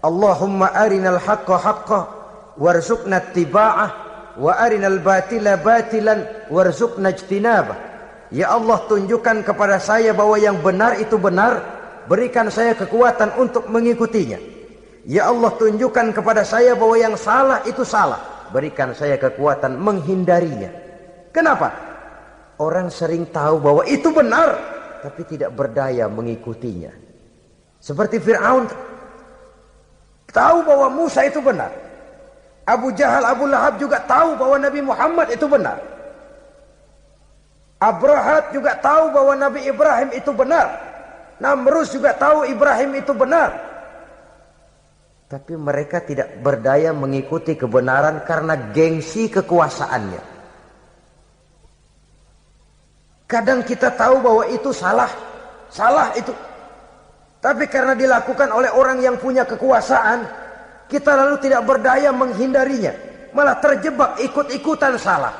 Allahumma arinal haqqa haqqa warzuqna ittiba'ah wa arinal batila batilan warzuqna ijtinabah. Ya Allah, tunjukkan kepada saya bahwa yang benar itu benar, berikan saya kekuatan untuk mengikutinya. Ya Allah, tunjukkan kepada saya bahwa yang salah itu salah, berikan saya kekuatan menghindarinya. Kenapa? Orang sering tahu bahwa itu benar, tapi tidak berdaya mengikutinya. Seperti Fir'aun tahu bahwa Musa itu benar. Abu Jahal, Abu Lahab juga tahu bahwa Nabi Muhammad itu benar. Abrahat juga tahu bahwa Nabi Ibrahim itu benar. Namrus juga tahu Ibrahim itu benar. Tapi mereka tidak berdaya mengikuti kebenaran karena gengsi kekuasaannya. Kadang kita tahu bahwa itu salah itu. Tapi karena dilakukan oleh orang yang punya kekuasaan, kita lalu tidak berdaya menghindarinya. Malah terjebak ikut-ikutan salah.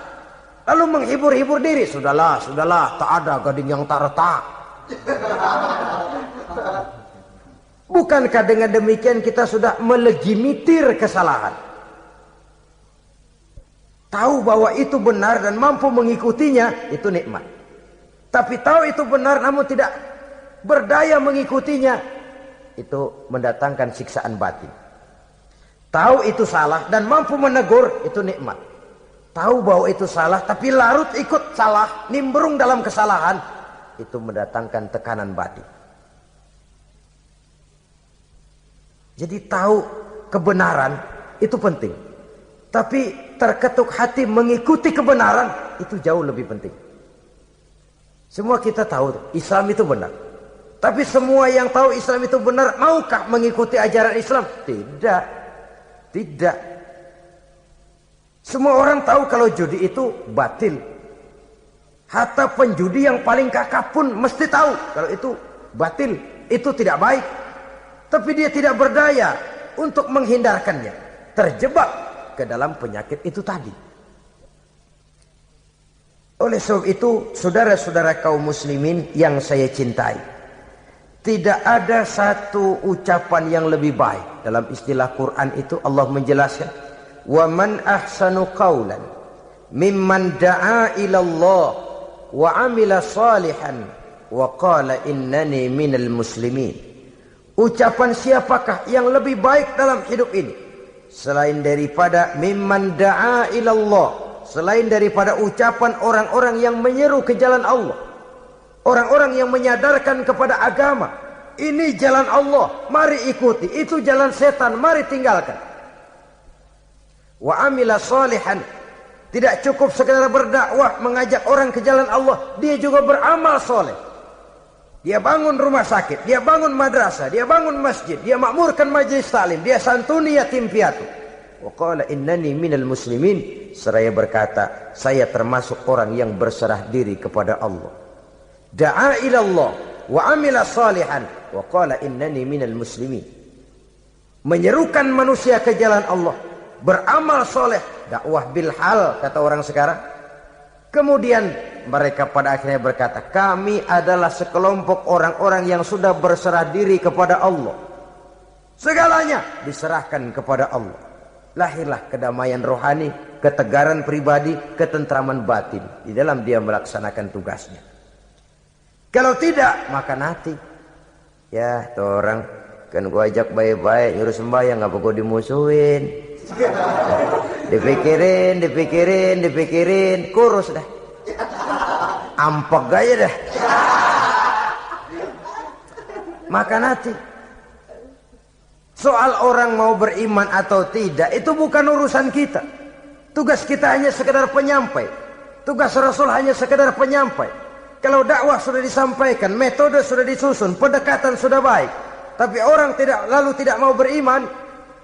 Lalu menghibur-hibur diri. Sudahlah, tak ada gading yang tak retak. Bukankah dengan demikian kita sudah melegimitir kesalahan? Tahu bahwa itu benar dan mampu mengikutinya, itu nikmat. Tapi tahu itu benar namun tidak berdaya mengikutinya, itu mendatangkan siksaan batin. Tahu itu salah dan mampu menegur, itu nikmat. Tahu bahwa itu salah tapi larut ikut salah, nimbrung dalam kesalahan, itu mendatangkan tekanan batin. Jadi tahu kebenaran itu penting, tapi terketuk hati mengikuti kebenaran itu jauh lebih penting. Semua kita tahu Islam itu benar, tapi semua yang tahu Islam itu benar maukah mengikuti ajaran Islam? Tidak. Semua orang tahu kalau judi itu batil. Hatta penjudi yang paling kakap pun mesti tahu kalau itu batil, itu tidak baik. Tapi dia tidak berdaya untuk menghindarkannya, terjebak ke dalam penyakit itu tadi. Oleh sebab itu, saudara-saudara kaum muslimin yang saya cintai, tidak ada satu ucapan yang lebih baik. Dalam istilah Quran itu Allah menjelaskan, wa man ahsanu qawlan mimman da'a ila Allah wa amila salihan wa qala innani minal muslimin. Ucapan siapakah yang lebih baik dalam hidup ini selain daripada mimman da'a ila Allah, selain daripada ucapan orang-orang yang menyeru ke jalan Allah, orang-orang yang menyadarkan kepada agama, ini jalan Allah, mari ikuti, itu jalan setan, mari tinggalkan. Wa amila salihan, tidak cukup sekedar berdakwah mengajak orang ke jalan Allah, dia juga beramal soleh. Dia bangun rumah sakit, dia bangun madrasah, dia bangun masjid, dia makmurkan majelis taklim, dia santuni yatim piatu. Wa qala innani minal muslimin, seraya berkata, saya termasuk orang yang berserah diri kepada Allah. Da'a ila Allah wa amila salihan wa qala innani minal muslimin. Menyerukan manusia ke jalan Allah, beramal soleh, dakwah bil hal kata orang sekarang. Kemudian mereka pada akhirnya berkata, kami adalah sekelompok orang-orang yang sudah berserah diri kepada Allah. Segalanya diserahkan kepada Allah. Lahirlah kedamaian rohani, ketegaran pribadi, ketentraman batin di dalam dia melaksanakan tugasnya. Kalau tidak, maka nanti ya tuh orang kan gua ajak baik-baik nyuruh sembahyang, ngapa gua dimusuhin? dipikirin kurus dah. ampek gaya dah. Makan hati. Soal orang mau beriman atau tidak itu bukan urusan kita. Tugas kita hanya sekedar penyampai. Tugas Rasul hanya sekedar penyampai. Kalau dakwah sudah disampaikan, metode sudah disusun, pendekatan sudah baik, tapi orang tidak mau beriman,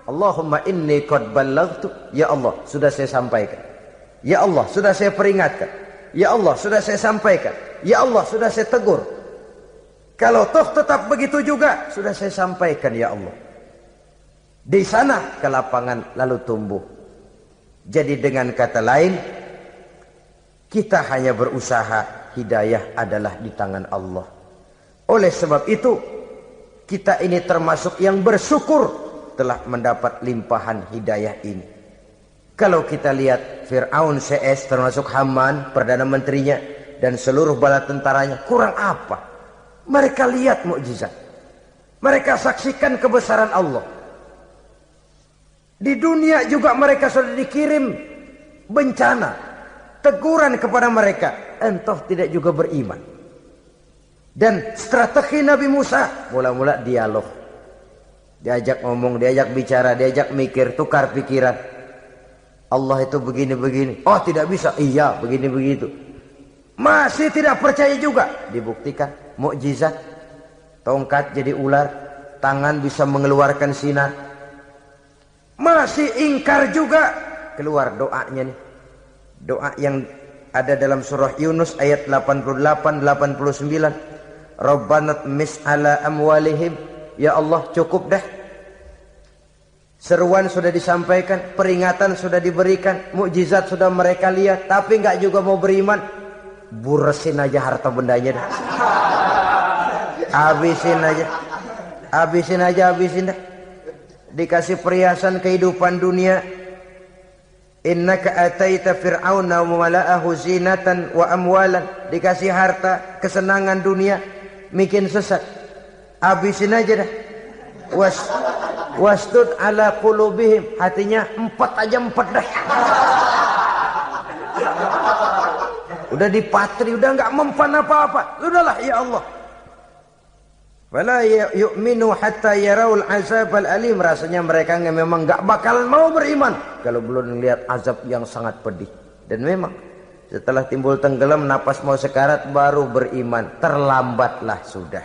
Allahumma inni qad ballaghtu, ya Allah sudah saya sampaikan, ya Allah sudah saya peringatkan, ya Allah sudah saya sampaikan, ya Allah sudah saya tegur. Kalau toh tetap begitu juga, sudah saya sampaikan ya Allah. Di sana kelapangan lalu tumbuh. Jadi dengan kata lain, kita hanya berusaha, hidayah adalah di tangan Allah. Oleh sebab itu, kita ini termasuk yang bersyukur telah mendapat limpahan hidayah ini. Kalau kita lihat Fir'aun CS termasuk Haman, Perdana Menterinya, dan seluruh bala tentaranya, kurang apa? Mereka lihat mukjizat. Mereka saksikan kebesaran Allah. Di dunia juga mereka sudah dikirim bencana, teguran kepada mereka, entah tidak juga beriman. Dan strategi Nabi Musa mula-mula dialog, diajak ngomong, diajak bicara, diajak mikir, tukar pikiran. Allah itu begini-begini, oh tidak bisa, iya begini begitu. Masih tidak percaya juga, dibuktikan mukjizat, tongkat jadi ular, tangan bisa mengeluarkan sinar. Masih ingkar juga, keluar doanya nih, doa yang ada dalam surah Yunus ayat 88-89. Rabbana tmis ala amwalihim, ya Allah cukup dah. Seruan sudah disampaikan, peringatan sudah diberikan, mukjizat sudah mereka lihat, tapi nggak juga mau beriman. Buresin aja harta bendanya dah. Habisin aja, habisin dah. Dikasih perhiasan kehidupan dunia. Innaka ataita fir'auna wa mala'ahu zinatan wa amwalan. Dikasih harta, kesenangan dunia, bikin sesat. Habisin aja dah. Wasdud ala qulubihim, hatinya empat dah. Udah dipatri, udah enggak mempan apa-apa. Sudahlah ya Allah. Wala yu'minu hatta yaraul azabal alim. Rasanya mereka memang enggak bakalan mau beriman kalau belum melihat azab yang sangat pedih. Dan memang setelah timbul tenggelam, napas mau sekarat, baru beriman. Terlambatlah sudah.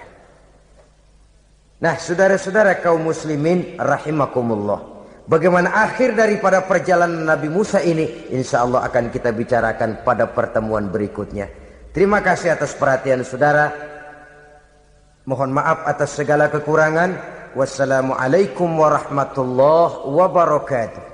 Nah, saudara-saudara kaum muslimin rahimakumullah, bagaimana akhir daripada perjalanan Nabi Musa ini, insya Allah akan kita bicarakan pada pertemuan berikutnya. Terima kasih atas perhatian saudara. Mohon maaf atas segala kekurangan. Wassalamualaikum warahmatullahi wabarakatuh.